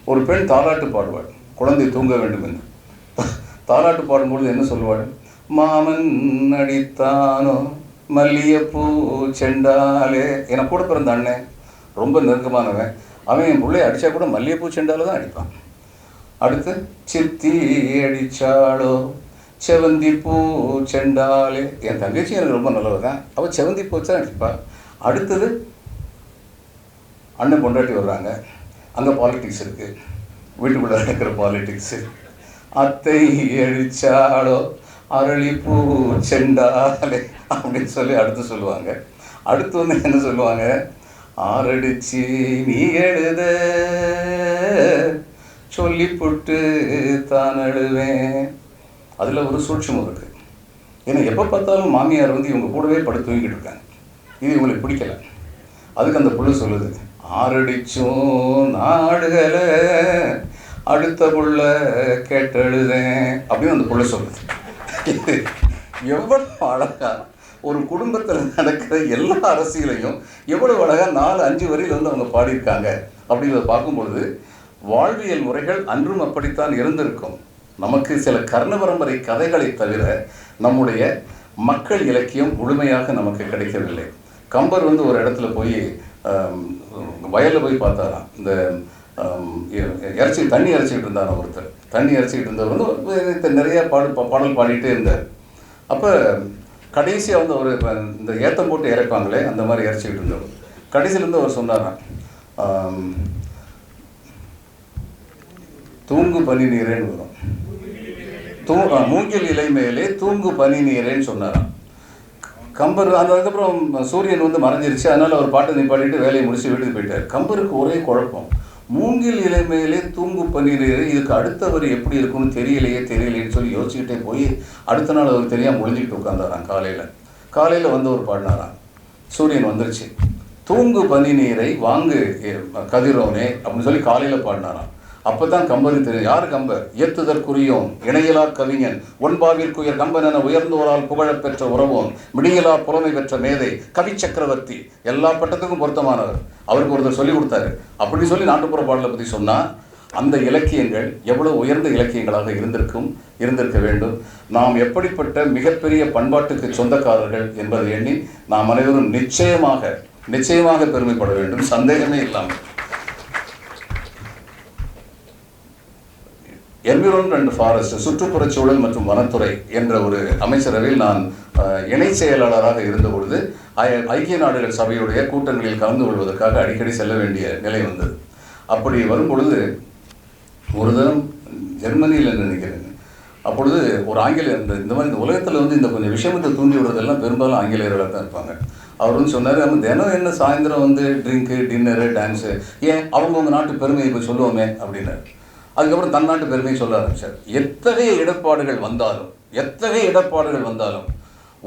ஒரு பெண் தாலாட்டு பாடுவாள், குழந்தை தூங்க வேண்டும் என்று. தாலாட்டு பாடும்பொழுது என்ன சொல்லுவாள்? மாமன் அடித்தானோ மல்லிகைப்பூ செண்டாலே. எனக்கு கூட பிறந்த அண்ணன், ரொம்ப நெருக்கமானவன். அவன் என் பிள்ளைய அடித்தா கூட மல்லிகைப்பூ செண்டால தான் அடிப்பான். அடுத்து சித்தி அடித்தாளோ செவந்தி பூ செண்டாலே. என் தங்கச்சி எனக்கு ரொம்ப நல்லவ தான், அவள் செவந்தி பூ தான் அடிப்பாள். அடுத்தது அண்ணன் பொண்டாட்டி வர்றாங்க, அங்கே பாலிட்டிக்ஸ் இருக்குது, வீட்டுக்குள்ளே நடக்கிற பாலிட்டிக்ஸு. அத்தை அடித்தாளோ அரளிப்பூ செண்டாலே அப்படின்னு சொல்லி அடுத்து சொல்லுவாங்க. அடுத்து வந்து என்ன சொல்லுவாங்க? ஆரடிச்சு நீ எழுத சொல்லி போட்டு தான் எழுவேன். அதில் ஒரு சூட்சமும் இருக்குது. ஏன்னா எப்போ பார்த்தாலும் மாமியார் வந்து இவங்க கூடவே படுத்து தூங்கிட்டு இருக்காங்க, இது இவங்களுக்கு பிடிக்கல. அதுக்கு அந்த புள்ள சொல்லுது, ஆரடிச்சும் நாடுகளை அடுத்த புள்ள கேட்டெழுதேன் அப்படின்னு அந்த புள்ள சொல்லுது. எவ்வளவு அழகா ஒரு குடும்பத்தில் நடக்கிற எல்லா அரசியலையும் எவ்வளவு அழகா 4-5 வரியில் வந்து அவங்க பாடியிருக்காங்க அப்படிங்கிறத பார்க்கும்பொழுது வாழ்வியல் முறைகள் அன்றும் அப்படித்தான் இருந்திருக்கும். நமக்கு சில கர்ண பரம்பரை கதைகளை தவிர நம்முடைய மக்கள் இலக்கியம் முழுமையாக நமக்கு கிடைக்கவில்லை. கம்பர் வந்து ஒரு இடத்துல போய் வயலில் போய் பார்த்தாராம். இந்த தண்ணி இறைச்சிக்கிட்டு இருந்தார் ஒருத்தர். தண்ணி இறைச்சிக்கிட்டு இருந்தவர் வந்து நிறைய பாடல் பாடிட்டே இருந்தார். அப்போ கடைசியாக வந்து அவர் இந்த ஏத்தம் போட்டு இறைப்பாங்களே அந்த மாதிரி இறைச்சிக்கிட்டு இருந்தவர். கடைசியிலேருந்து அவர் சொன்னாராம், தூங்கு பனி நீரேன்னு வரும், மூங்கில் இலை மேலே தூங்கு பனி நீரேன்னு சொன்னாராம். கம்பர் அதுக்கப்புறம் சூரியன் வந்து மறைஞ்சிருச்சு, அதனால் அவர் பாட்டை நிப்பாட்டிட்டு வேலையை முடிச்சு வீட்டுக்கு போயிட்டார். கம்பருக்கு ஒரே குழப்பம், மூங்கில் இலை மேலே தூங்கு பன்னீர், இதுக்கு அடுத்தவர் எப்படி இருக்குன்னு தெரியலையேன்னு சொல்லி யோசிச்சுக்கிட்டே போய் அடுத்த நாள் அவர் தெரியாமல் ஒழிஞ்சிக்கிட்டு உட்காந்தாராம். காலையில் வந்து ஒரு பாடினாராம், சூரியன் வந்துருச்சு, தூங்கு பனி நீரை வாங்கு கதிரோனே அப்படின்னு சொல்லி காலையில் பாடினாராம். அப்போ தான் கம்பருக்கு தெரியும், யார் கம்பர்? ஏத்துதற்குரியோன் இணையலார் கவிஞன், ஒன்பாவிற்குயர் கம்பன் என உயர்ந்தோரால் புகழப்பெற்ற உறவோன், மிடியலார் புலமை பெற்ற மேதை, கவி சக்கரவர்த்தி, எல்லா பட்டத்துக்கும் பொருத்தமானவர். அவருக்கு ஒருத்தர் சொல்லி கொடுத்தாரு. அப்படி சொல்லி நாட்டுப்புற பாடலை பற்றி சொன்னால் அந்த இலக்கியங்கள் எவ்வளவு உயர்ந்த இலக்கியங்களாக இருந்திருக்க வேண்டும். நாம் எப்படிப்பட்ட மிகப்பெரிய பண்பாட்டுக்கு சொந்தக்காரர்கள் என்பதை எண்ணி நாம் அனைவரும் நிச்சயமாக பெருமைப்பட வேண்டும், சந்தேகமே இல்லாமல். என்விரான்மெண்ட் அண்ட் ஃபாரஸ்ட், சுற்றுப்புறச் சூழல் மற்றும் வனத்துறை என்ற ஒரு அமைச்சரவையில் நான் இணை செயலாளராக இருந்த பொழுது ஐக்கிய நாடுகள் சபையுடைய கூட்டங்களில் கலந்து கொள்வதற்காக அடிக்கடி செல்ல வேண்டிய நிலை வந்தது. அப்படி வரும் பொழுது ஒரு தினம் ஜெர்மனியில் என்று நினைக்கிறேன். அப்பொழுது ஒரு ஆங்கிலேயர், இந்த மாதிரி இந்த உலகத்தில் வந்து இந்த கொஞ்சம் விஷயத்தை தூண்டி விடுறதெல்லாம் பெரும்பாலும் ஆங்கிலேயர்களாக தான் இருப்பாங்க. அவர் வந்து சொன்னார், நம்ம தினம் என்ன சாயந்தரம் வந்து ட்ரிங்க்கு, டின்னரு, டான்ஸு, ஏன் அவங்க நாட்டு பெருமையை இப்போ சொல்லுவோமே அப்படின்னாரு. அதுக்கப்புறம் தன் நாட்டு பெருமையை சொல்ல ஆரம்பித்தார். எத்தகைய இடர்பாடுகள் வந்தாலும்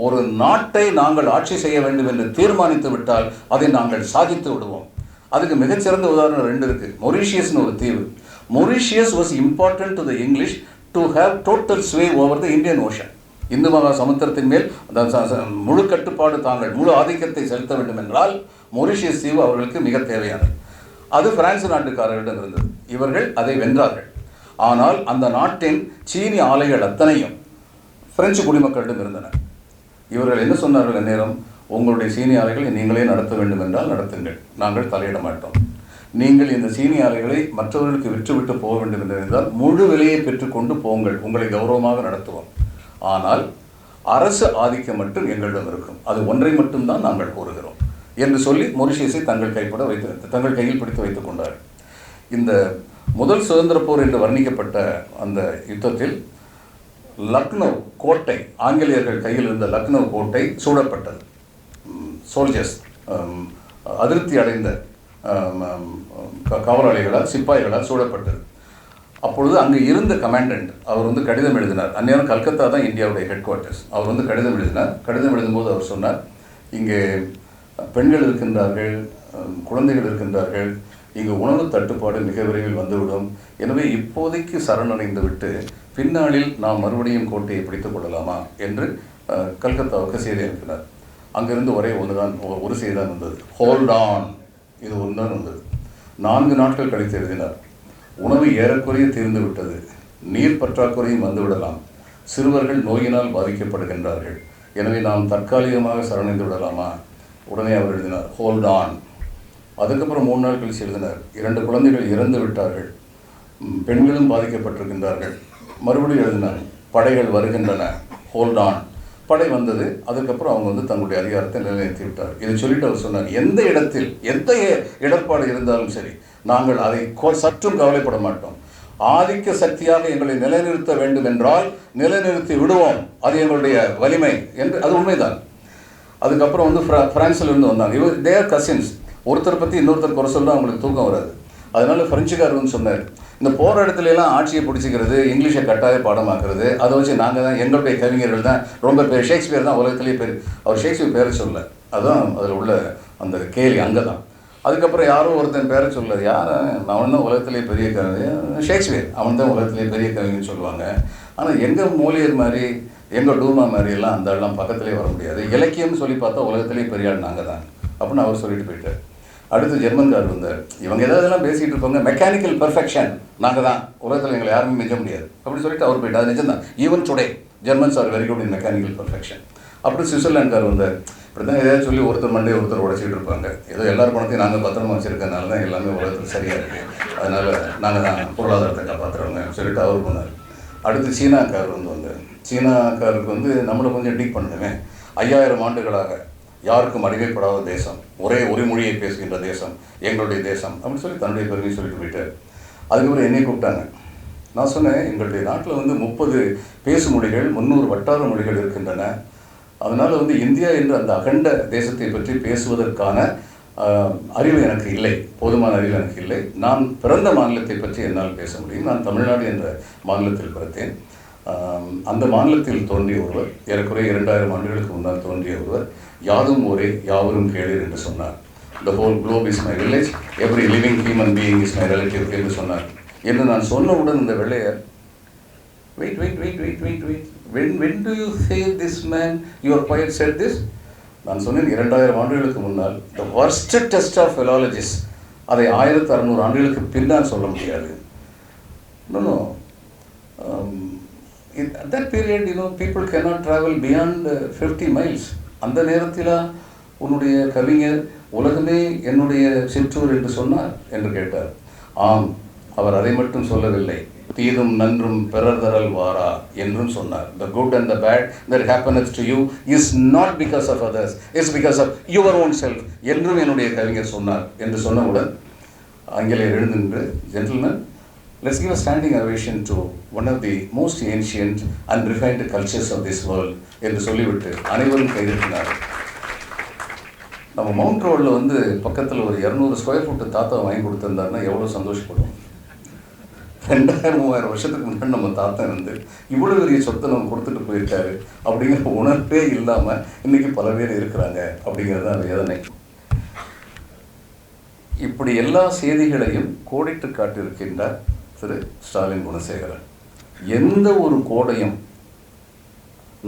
ஒரு நாட்டை நாங்கள் ஆட்சி செய்ய வேண்டும் என்று தீர்மானித்து விட்டால் அதை நாங்கள் சாதித்து விடுவோம். அதுக்கு மிகச்சிறந்த உதாரணம் 2 இருக்குது. மொரீஷியஸ்னு ஒரு தீவு. Mauritius was important to the English to have total sway over the Indian ocean. Hindu மகா சமுத்திரத்தின் மேல் முழு கட்டுப்பாடு, தாங்கள் முழு ஆதிக்கத்தை செலுத்த வேண்டும் என்றால் மொரீஷியஸ் தீவு அவர்களுக்கு மிக தேவையானது. அது பிரான்ஸ் நாட்டுக்காரர்களிடம் இருந்தது. இவர்கள் அதை வென்றார்கள். ஆனால் அந்த நாட்டின் சீனி ஆலைகள் அத்தனையும் பிரெஞ்சு குடிமக்களிடம் இருந்தன. இவர்கள் என்ன சொன்னார்கள் அந்நேரம், உங்களுடைய சீனி ஆலைகளை நீங்களே நடத்த வேண்டும் என்றால் நடத்துங்கள், நாங்கள் தலையிட மாட்டோம். நீங்கள் இந்த சீனி ஆலைகளை மற்றவர்களுக்கு விற்றுவிட்டு போக வேண்டும் என்று இருந்தால் முழு விலையை பெற்றுக்கொண்டு போங்கள், உங்களை கௌரவமாக நடத்துவோம். ஆனால் அரசு ஆதிக்கம் மட்டும் எங்களிடம் இருக்கும், அது ஒன்றை மட்டும்தான் நாங்கள் கூறுகிறோம் என்று சொல்லி மொரீஷியஸை தங்கள் கையில் பிடித்து வைத்துக் கொண்டார்கள். இந்த முதல் சுதந்திர போர் என்று வர்ணிக்கப்பட்ட அந்த யுத்தத்தில் லக்னோ கோட்டை, ஆங்கிலேயர்கள் கையில் இருந்த லக்னோ கோட்டை சூழப்பட்டது. சோல்ஜர்ஸ், அதிருப்தி அடைந்த காவலாளிகளால், சிப்பாய்களால் சூழப்பட்டது. அப்பொழுது அங்கே இருந்த கமாண்டன்ட் அவர் வந்து கடிதம் எழுதினார். அந்நேரம் கல்கத்தா தான் இந்தியாவுடைய ஹெட் குவார்ட்டர்ஸ். அவர் வந்து கடிதம் எழுதினார். கடிதம் எழுதும்போது அவர் சொன்னார், இங்கே பெண்கள் இருக்கின்றார்கள், குழந்தைகள் இருக்கின்றார்கள், இங்கு உணவு தட்டுப்பாடு மிக விரைவில் வந்துவிடும். எனவே இப்போதைக்கு சரணடைந்து விட்டு பின்னாளில் நாம் மறுபடியும் கோட்டையை பிடித்துக் கொள்ளலாமா என்று கல்கத்தாவுக்கு செய்தி அனுப்பினார். அங்கிருந்து ஒரு செய்தி தான் வந்தது, ஹோல்ட் ஆன். இது ஒன்று தான் வந்தது. 4 நாட்கள் கழித்து எழுதினார், உணவு ஏறக்குறைய தீர்ந்து விட்டது, நீர் பற்றாக்குறையும் வந்துவிடலாம், சிறுவர்கள் நோயினால் பாதிக்கப்படுகின்றார்கள், எனவே நாம் தற்காலிகமாக சரணடைந்து விடலாமா? உடனே அவர் எழுதினார், ஹோல்ட் ஆன். அதுக்கப்புறம் 3 நாள் கழித்து எழுதினார், 2 குழந்தைகள் இறந்து விட்டார்கள், பெண்களும் பாதிக்கப்பட்டிருக்கின்றார்கள். மறுபடியும் எழுதினார், படைகள் வருகின்றன, ஹோல்ட் ஆன். படை வந்தது. அதுக்கப்புறம் அவங்க வந்து தங்களுடைய அதிகாரத்தை நிலைநிறுத்தி விட்டார். இதை சொல்லிட்டு அவர் சொன்னார், எந்த இடத்தில் எந்த இடர்பாடு இருந்தாலும் சரி, நாங்கள் அதை சற்றும் கவலைப்பட மாட்டோம். ஆதிக்க சக்தியாக எங்களை நிலைநிறுத்த வேண்டும் என்றால் நிலைநிறுத்தி விடுவோம், அது எங்களுடைய வலிமை என்று. அது உண்மைதான். அதுக்கப்புறம் வந்து பிரான்ஸில் இருந்து வந்தாங்க. தேர் கசின்ஸ். ஒருத்தர் பற்றி இன்னொருத்தர் குறை சொல்ல அவங்களுக்கு தூக்கம் வராது. அதனால பிரெஞ்சுக்காரர் வந்து சொன்னார், இந்த போகிற இடத்துலலாம் ஆட்சியை பிடிச்சிக்கிறது, இங்கிலீஷை கட்டாய பாடமாக்குறது, அதை வச்சு நாங்கள் தான், எங்களுடைய கவிஞர்கள் தான் ரொம்ப பேர், ஷேக்ஸ்பியர் தான் உலகத்திலேயே பேர். அவர் ஷேக்ஸ்பியர் பேரை சொல்ல, அதுதான் அதில் உள்ள அந்த கேலி அங்கே தான். அதுக்கப்புறம் யாரோ ஒருத்தன் பேரை சொல்லாது, யார் அவன் தான் உலகத்திலேயே பெரிய கவிஞர், ஷேக்ஸ்பியர் அவன் தான் உலகத்திலேயே பெரிய கவிஞர்னு சொல்லுவாங்க. ஆனால் எங்கள் மோலியர் மாதிரி, எங்கள் டூமா மாதிரியெல்லாம் அந்த ஆள்லாம் பக்கத்துலேயே வர முடியாது. இலக்கியம்னு சொல்லி பார்த்தா உலகத்திலேயே பெரிய ஆள் நாங்கள் தான் அப்படின்னு அவர் சொல்லிட்டு போயிட்டார். அடுத்து ஜெர்மன்கார் வந்தார். இவங்க ஏதாவதெல்லாம் பேசிகிட்டு இருப்பாங்க, மெக்கானிக்கல் பெர்ஃபெக்ஷன் நாங்கள் தான், உலகத்தில் எங்களை யாருமே மிஞ்ச முடியாது அப்படின்னு சொல்லிட்டு அவர் போயிட்டு. அது நிஜம் தான். Even today Germans are very good in mechanical perfection. அப்புறம் சுவிட்சர்லாந்துக்கார் வந்தார். இப்படி தான் ஏதாவது சொல்லி ஒருத்தர் மண்டே ஒருத்தர் உடைச்சிட்டு இருப்பாங்க. ஏதோ எல்லாரும் பணத்தையும் நாங்கள் பத்திரமா வச்சுருக்கனால தான் எல்லாமே உலகத்தில் சரியாக இருக்குது, அதனால் நாங்கள் தான் பொருளாதாரத்தை காப்பாற்றுறோங்க சொல்லிட்டு அவர் போனார். அடுத்து சீனாக்கார் வந்தார். சீனாக்காருக்கு வந்து நம்மளை கொஞ்சம் டீக் பண்ணுங்க. 5000 ஆண்டுகளாக யாருக்கும் அடிமைப்படாத தேசம், ஒரே ஒரு மொழியை பேசுகின்ற தேசம் எங்களுடைய தேசம் அப்படின்னு சொல்லி தன்னுடைய பெருமையை சொல்லிட்டு போயிட்டார். அதுக்கப்புறம் என்னை கூப்பிட்டாங்க. நான் சொன்னேன், எங்களுடைய நாட்டில் வந்து 30 பேசு மொழிகள், 300 வட்டார மொழிகள் இருக்கின்றன. அதனால் வந்து இந்தியா என்ற அந்த அகண்ட தேசத்தை பற்றி பேசுவதற்கான அறிவு எனக்கு இல்லை, போதுமான அறிவு எனக்கு இல்லை. நான் பிறந்த மாநிலத்தை பற்றி என்னால் பேச முடியும். நான் தமிழ்நாடு என்ற மாநிலத்தில் பிறந்தேன். அந்த மாநிலத்தில் தோன்றிய ஒருவர், ஏறக்குறைய 2000 ஆண்டுகளுக்கு முன்னால் தோன்றிய ஒருவர், யாதும் ஒரே யாவரும் கேளீர் என்று சொன்னார். The whole globe is my village, every living human being is my relative என்று சொன்னார். என்று நான் சொன்னவுடன் இந்த வெள்ளையர், wait, when do you say this man, your poet said this? நான் சொன்னேன், 2000 ஆண்டுகளுக்கு முன்னால். The worst test of philologists, அதை 1600 ஆண்டுகளுக்கு பின்னால் சொல்ல முடியாது. No. At that period, people cannot travel beyond 50 miles. அந்த நேரத்தில் உன்னுடைய கவிஞர் உலகமே என்னுடைய சிற்றூர் என்று சொன்னார் என்று கேட்டார். ஆம், அவர் அதை மட்டும் சொல்லவில்லை, தீதும் நன்றும் பிறர் தரல் வாரா என்றும் சொன்னார். The good and the bad that happens to you is not because of others, it's because of your own self என்றும் என்னுடைய கவிஞர் சொன்னார் என்று சொன்னவுடன் ஆங்கிலேயர் எழுந்து நின்று, gentlemen, let's give a standing ovation to one of the most ancient and refined cultures of this world என்று சொல்லிவிட்டு அனைவரும் கைதட்டினார். நம்ம மவுண்ட் ரோடில் பக்கத்தில் ஒரு 200 ஸ்கொயர் ஃபுட்டு தாத்தா வாங்கி கொடுத்துருந்தாருன்னா எவ்வளோ சந்தோஷப்படுவோம். 2000-3000 வருஷத்துக்கு முன்னாடி நம்ம தாத்தா இவ்வளோ பெரிய சொத்தை நம்ம கொடுத்துட்டு போயிருக்காரு அப்படிங்கிற உணர்வே இல்லாமல் இன்றைக்கி பல பேர் இருக்கிறாங்க அப்படிங்கிறது தான் வேதனை. இப்படி எல்லா செய்திகளையும் கோடிட்டு காட்டியிருக்கின்றார் திரு ஸ்டாலின் குணசேகரன். எந்த ஒரு கோடையும்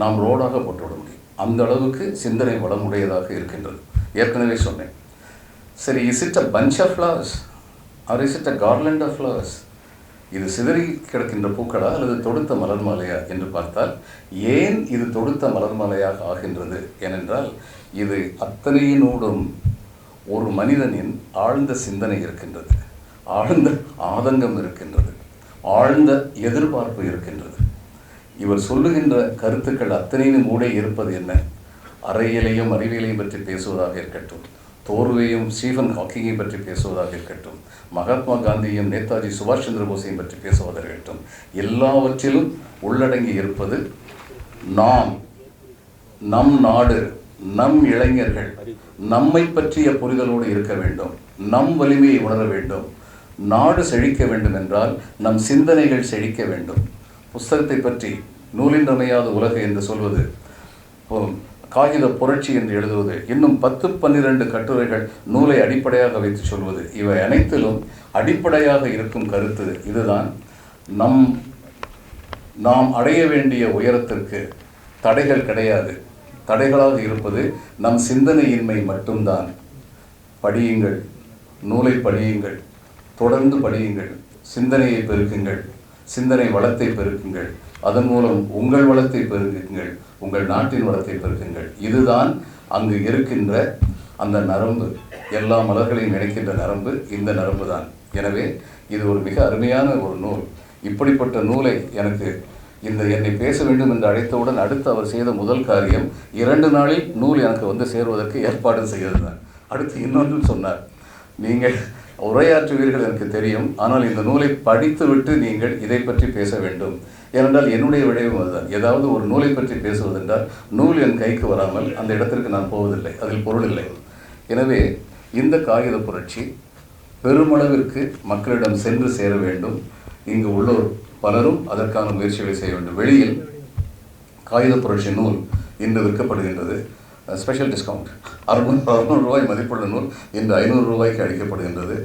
நாம் ரோடாக போட்டுவிட முடியும், அந்த அளவுக்கு சிந்தனை வளமுடையதாக இருக்கின்றது. ஏற்கனவே சொன்னேன். சரி, is it a bunch of flowers or is it a garland of flowers? இது சிதறி கிடக்கின்ற பூக்களா அல்லது தொடுத்த மலர் மாலையா என்று பார்த்தால், ஏன் இது தொடுத்த மலர் மாலையாக ஆகின்றது ஏனென்றால், இது அத்தனையினூடும் ஒரு மனிதனின் ஆழ்ந்த சிந்தனை இருக்கின்றது, ஆழ்ந்த ஆதங்கம் இருக்கின்றது, ஆழ்ந்த எதிர்பார்ப்பு இருக்கின்றது. இவர் சொல்லுகின்ற கருத்துக்கள் அத்தனையும் கூட இருப்பது என்ன? அறையிலையும் அறிவியலையும் பற்றி பேசுவதாக இருக்கட்டும், தோர்வையும் ஸ்டீஃபன் ஹாக்கிங்கை பற்றி பேசுவதாக இருக்கட்டும், மகாத்மா காந்தியும் நேதாஜி சுபாஷ் சந்திர போஸையும் பற்றி பேசுவதாக இருக்கட்டும், எல்லாவற்றிலும் உள்ளடங்கி இருப்பது நாம், நம் நாடு, நம் இளைஞர்கள் நம்மை பற்றிய புரிதலோடு இருக்க வேண்டும், நம் வலிமையை உணர வேண்டும். நாடு செழிக்க வேண்டும் என்றால் நம் சிந்தனைகள் செழிக்க வேண்டும். புஸ்தகத்தை பற்றி நூலின்றமையாத உலகு என்று சொல்வது, காகித புரட்சி என்று எழுதுவது, இன்னும் 10-12 கட்டுரைகள் நூலை அடிப்படையாக வைத்து சொல்வது, இவை அனைத்திலும் அடிப்படையாக இருக்கும் கருத்து இதுதான். நாம் அடைய வேண்டிய உயரத்திற்கு தடைகள் கிடையாது, தடைகளாக இருப்பது நம் சிந்தனையின்மை மட்டும்தான். படியுங்கள், நூலை படியுங்கள், தொடர்ந்து படியுங்கள், சிந்தனையை பெருக்குங்கள், சிந்தனை வளத்தை பெருக்குங்கள், அதன் மூலம் உங்கள் வளத்தை பெருக்குங்கள், உங்கள் நாட்டின் வளத்தை பெருக்குங்கள். இதுதான் அங்கு இருக்கின்ற அந்த நரம்பு, எல்லா மலர்களையும் இணைக்கின்ற நரம்பு இந்த நரம்பு தான். எனவே இது ஒரு மிக அருமையான ஒரு நூல். இப்படிப்பட்ட நூலை என்னை பேச வேண்டும் என்று அழைத்தவுடன் அடுத்து அவர் செய்த முதல் காரியம் 2 நாளில் நூல் எனக்கு சேருவதற்கு ஏற்பாடு செய்ததுதான். அடுத்து இன்னொன்று சொன்னார், நீங்கள் உரையாற்றுவீர்கள் எனக்கு தெரியும், ஆனால் இந்த நூலை படித்துவிட்டு நீங்கள் இதை பற்றி பேச வேண்டும். ஏனென்றால் என்னுடைய விளைவும் அதுதான். ஏதாவது ஒரு நூலை பற்றி பேசுவதென்றால் நூல் என் கைக்கு வராமல் அந்த இடத்திற்கு நான் போவதில்லை, அதில் பொருள் இல்லை. எனவே இந்த காகித புரட்சி பெருமளவிற்கு மக்களிடம் சென்று சேர வேண்டும். இங்கு உள்ளோர் பலரும் அதற்கான முயற்சிகளை செய்ய வேண்டும். வெளியில் காகித புரட்சி நூல் இன்று விற்கப்படுகின்றது, ஸ்பெஷல் டிஸ்கவுண்ட் 600 ரூபாய் மதிப்புள்ள நூல் இன்று 500 ரூபாய்க்கு அளிக்கப்படுகின்றது.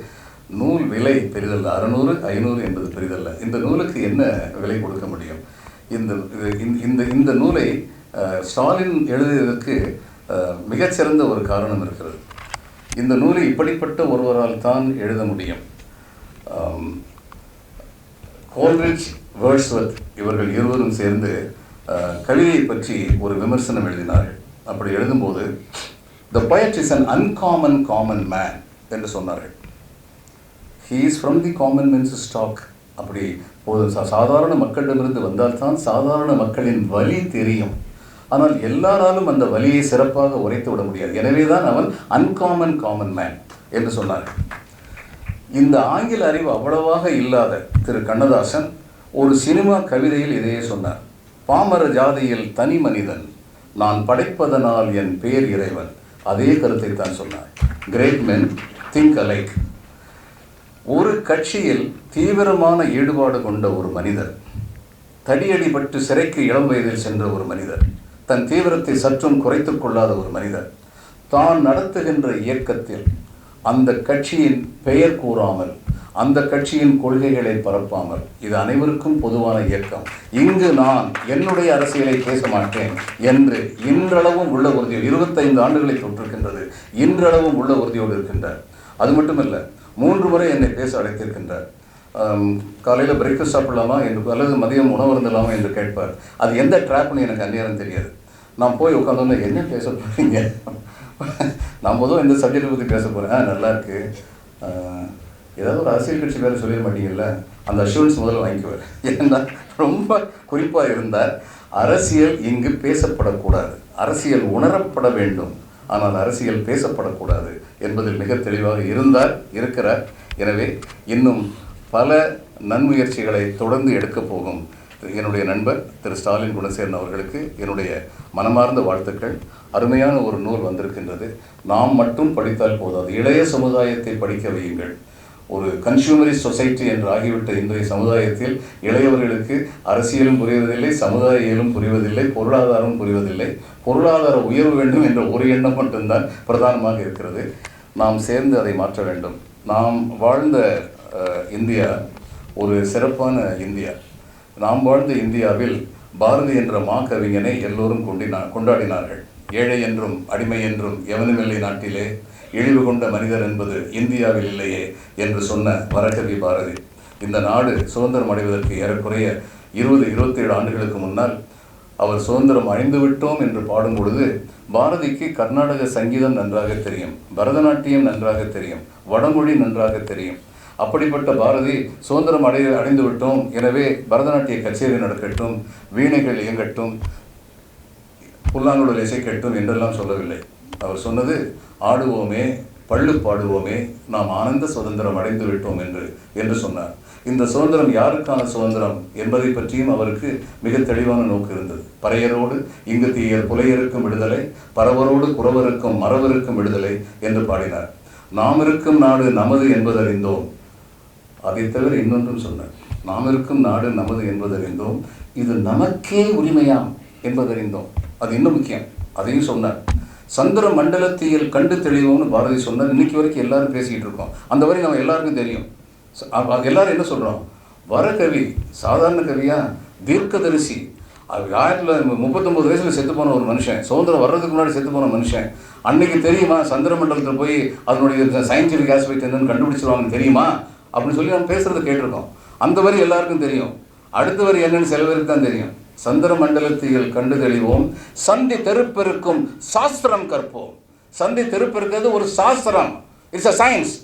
நூல் விலை பெரிதல்ல, 600, 500 என்பது பெரிதல்ல. இந்த நூலுக்கு என்ன விலை கொடுக்க முடியும்? இந்த நூலை ஸ்டாலின் எழுதியதற்கு மிகச்சிறந்த ஒரு காரணம் இருக்கிறது. இந்த நூலை இப்படிப்பட்ட ஒருவரால் தான் எழுத முடியும். கோல்ரிட்ஜ், வேர்ட்ஸ்வர்த் இவர்கள் இருவரும் சேர்ந்து கவிதையை பற்றி ஒரு விமர்சனம் எழுதினார்கள். அப்படி எழுதும்போது the poet is an uncommon common man என்று சொன்னார்கள். he is from the common man's stock. அப்படி சாதாரண மக்களிடமிருந்து வந்தால்தான் சாதாரண மக்களின் வலி தெரியும். ஆனால் எல்லாராலும் அந்த வலியை சிறப்பாக உரைத்து விட முடியாது. எனவே தான் அவன் அன்காமன் காமன் மேன் என்று சொன்னார்கள். இந்த ஆங்கில அறிவு அவ்வளவாக இல்லாத திரு கண்ணதாசன் ஒரு சினிமா கவிதையில் இதையே சொன்னார். பாமர ஜாதியில் தனி மனிதன், நான் படைப்பதனால் என் பேர் இறைவன். அதே கருத்தை தான் சொன்னார். Great men think alike. ஒரு கட்சியில் தீவிரமான ஈடுபாடு கொண்ட ஒரு மனிதர், தடியடிபட்டு சிறைக்கு இளம் வயதில் சென்ற ஒரு மனிதர், தன் தீவிரத்தை சற்றும் குறைத்துக் கொள்ளாத ஒரு மனிதர், தான் நடத்துகின்ற இயக்கத்தில் அந்த கட்சியின் பெயர் கூறாமல், அந்த கட்சியின் கொள்கைகளை பரப்பாமல், இது அனைவருக்கும் பொதுவான இயக்கம், இங்கு நான் என்னுடைய அரசியலை பேச மாட்டேன் என்று இன்றளவும் உள்ள உறுதியோடு 25 ஆண்டுகளை தொற்றிருக்கின்றது. இன்றளவும் உள்ள உறுதியோடு இருக்கின்றார். அது மட்டுமல்ல, 3 முறை என்னை பேச அழைத்திருக்கின்றார். காலையில் பிரேக்ஃபாஸ்ட் சாப்பிடலாமா என்று அல்லது மதியம் உணவு இருந்தலாமா என்று கேட்பார். அது எந்த ட்ராப்னு எனக்கு அந்நேரம் தெரியாது. நான் போய் உட்காந்தோன்னே என்ன பேச போகிறீங்க, நான் பொதுவாக இந்த சப்ஜெக்டை பற்றி பேச போகிறேன், நல்லா இருக்குது, ஏதாவது ஒரு அரசியல் கட்சி பேரை சொல்லிட மாட்டீங்கல்ல, அந்த அஷூரன்ஸ் முதல்ல வாங்கிக்குவார். ஏன்னா ரொம்ப குறிப்பாக இருந்தால் அரசியல் இங்கு பேசப்படக்கூடாது, அரசியல் உணரப்பட வேண்டும், ஆனால் அரசியல் பேசப்படக்கூடாது என்பதில் மிக தெளிவாக இருக்கிறார். எனவே இன்னும் பல நன்முயற்சிகளை தொடர்ந்து எடுக்கப் போகும் என்னுடைய நண்பர் திரு ஸ்டாலின் குணசேகரன் அவர்களுக்கு என்னுடைய மனமார்ந்த வாழ்த்துக்கள். அருமையான ஒரு நூல் வந்திருக்கின்றது. நாம் மட்டும் படித்தால் போதாது, இளைய சமுதாயத்தை படிக்க வையுங்கள். ஒரு கன்சியூமரிஸ்ட் சொசைட்டி என்று ஆகிவிட்ட இன்றைய சமுதாயத்தில் இளையவர்களுக்கு அரசியலும் புரிவதில்லை, சமுதாய இயலும் புரிவதில்லை, பொருளாதாரம் புரிவதில்லை. பொருளாதார உயர்வு வேண்டும் என்ற ஒரு எண்ணம் மட்டும்தான் பிரதானமாக இருக்கிறது. நாம் சேர்ந்து அதை மாற்ற வேண்டும். நாம் வாழ்ந்த இந்தியா ஒரு சிறப்பான இந்தியா. நாம் வாழ்ந்த இந்தியாவில் பாரதி என்ற கவிஞனை எல்லோரும் கொண்டாடினார்கள். ஏழை என்றும் அடிமை என்றும் எவனுமில்லை நாட்டிலே, இழிவு கொண்ட மனிதர் என்பது இந்தியாவில் இல்லையே என்று சொன்ன வரகவி பாரதி. இந்த நாடு சுதந்திரம் அடைவதற்கு ஏறக்குறைய 27 ஆண்டுகளுக்கு முன்னால் அவர் சுதந்திரம் அடைந்து விட்டோம் என்று பாடும் பொழுது பாரதிக்கு கர்நாடக சங்கீதம் நன்றாக தெரியும், பரதநாட்டியம் நன்றாக தெரியும், வடமொழி நன்றாக தெரியும். அப்படிப்பட்ட பாரதி சுதந்திரம் அடைந்து விட்டோம், எனவே பரதநாட்டிய கச்சேரி நடக்கட்டும், வீணைகள் இயங்கட்டும், புல்லாங்குழல் இசைக்கட்டும் என்றெல்லாம் சொல்லவில்லை. அவர் சொன்னது ஆடுவோமே, பள்ளு பாடுவோமே, நாம் ஆனந்த சுதந்திரம் அடைந்து விட்டோம் என்று சொன்னார். இந்த சுதந்திரம் யாருக்கான சுதந்திரம் என்பதை பற்றியும் அவருக்கு மிக தெளிவான நோக்கு இருந்தது. பறையரோடு இங்கு தீயர் புலையருக்கும் விடுதலை, பறவரோடு குறவருக்கும் மறவருக்கும் விடுதலை என்று பாடினார். நாம் இருக்கும் நாடு நமது என்பதறிந்தோம். அதை தவிர இன்னொன்றும் சொன்னார். நாம் இருக்கும் நாடு நமது என்பதறிந்தோம், இது நமக்கே உரிமையாம் என்பதறிந்தோம். அது இன்னும் முக்கியம், அதையும் சொன்னார். சந்திர மண்டலத்தியல் கண்டு தெளிவோம்னு பாரதி சொன்னார். இன்னைக்கு வரைக்கும் எல்லாரும் பேசிக்கிட்டு இருக்கோம். அந்த வரை நம்ம எல்லாருக்கும் தெரியும். எல்லாரும் என்ன சொல்கிறோம், வரகவி சாதாரண கவியா, தீர்க்கதரிசி, 1939 வயசில் செத்து போன ஒரு மனுஷன், சுதந்திரம் வர்றதுக்கு முன்னாடி செத்து போன மனுஷன். அன்னைக்கு தெரியுமா சந்திர மண்டலத்தில் போய் அதனுடைய சயின்டிஃபிக் ஆஸ்பெக்ட் என்னன்னு கண்டுபிடிச்சிருவாங்கன்னு தெரியுமா அப்படின்னு சொல்லி நம்ம பேசுகிறத கேட்டிருக்கோம். அந்த வரி எல்லாருக்கும் தெரியும். அடுத்த வரி என்னன்னு சில பேருக்கு தான் தெரியும். சந்திர மண்டலத்தியல் கண்டு தெளிவோம், சந்தி தெருப்பெருக்கும் சாஸ்திரம் கற்போம். சந்தி தெருப்பெருக்கிறது ஒரு சாஸ்திரம், இட்ஸ் அ சயின்ஸ்.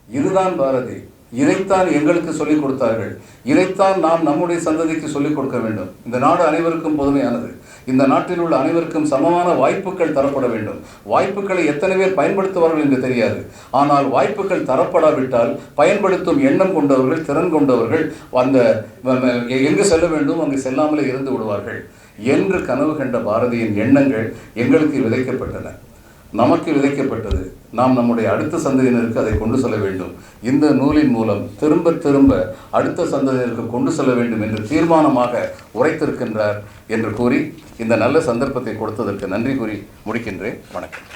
இதுதான் பாரதி. இதைத்தான் எங்களுக்கு சொல்லிக் கொடுத்தார்கள். இதைத்தான் நாம் நம்முடைய சந்ததிக்கு சொல்லிக் கொடுக்க வேண்டும். இந்த நாடு அனைவருக்கும் பொதுமையானது. இந்த நாட்டில் உள்ள அனைவருக்கும் சமமான வாய்ப்புகள் தரப்பட வேண்டும். வாய்ப்புகளை எத்தனை பேர் பயன்படுத்துவார்கள் என்று தெரியாது. ஆனால் வாய்ப்புகள் தரப்படாவிட்டால் பயன்படுத்தும் எண்ணம் கொண்டவர்கள், திறன் கொண்டவர்கள் அந்த எங்கு செல்ல வேண்டும் அங்கு செல்லாமலே இருந்து விடுவார்கள் என்று கனவு கண்ட பாரதியின் எண்ணங்கள் எங்களுக்கு விதைக்கப்பட்டன, நமக்கு விதைக்கப்பட்டது. நாம் நம்முடைய அடுத்த சந்ததியினருக்கு அதை கொண்டு செல்ல வேண்டும். இந்த நூலின் மூலம் திரும்ப திரும்ப அடுத்த சந்ததியினருக்கு கொண்டு செல்ல வேண்டும் என்று தீர்மானமாக உரைத்திருக்கின்றார் என்று கூறி இந்த நல்ல சந்தர்ப்பத்தை கொடுத்ததற்கு நன்றி கூறி முடிக்கின்றேன். வணக்கம்.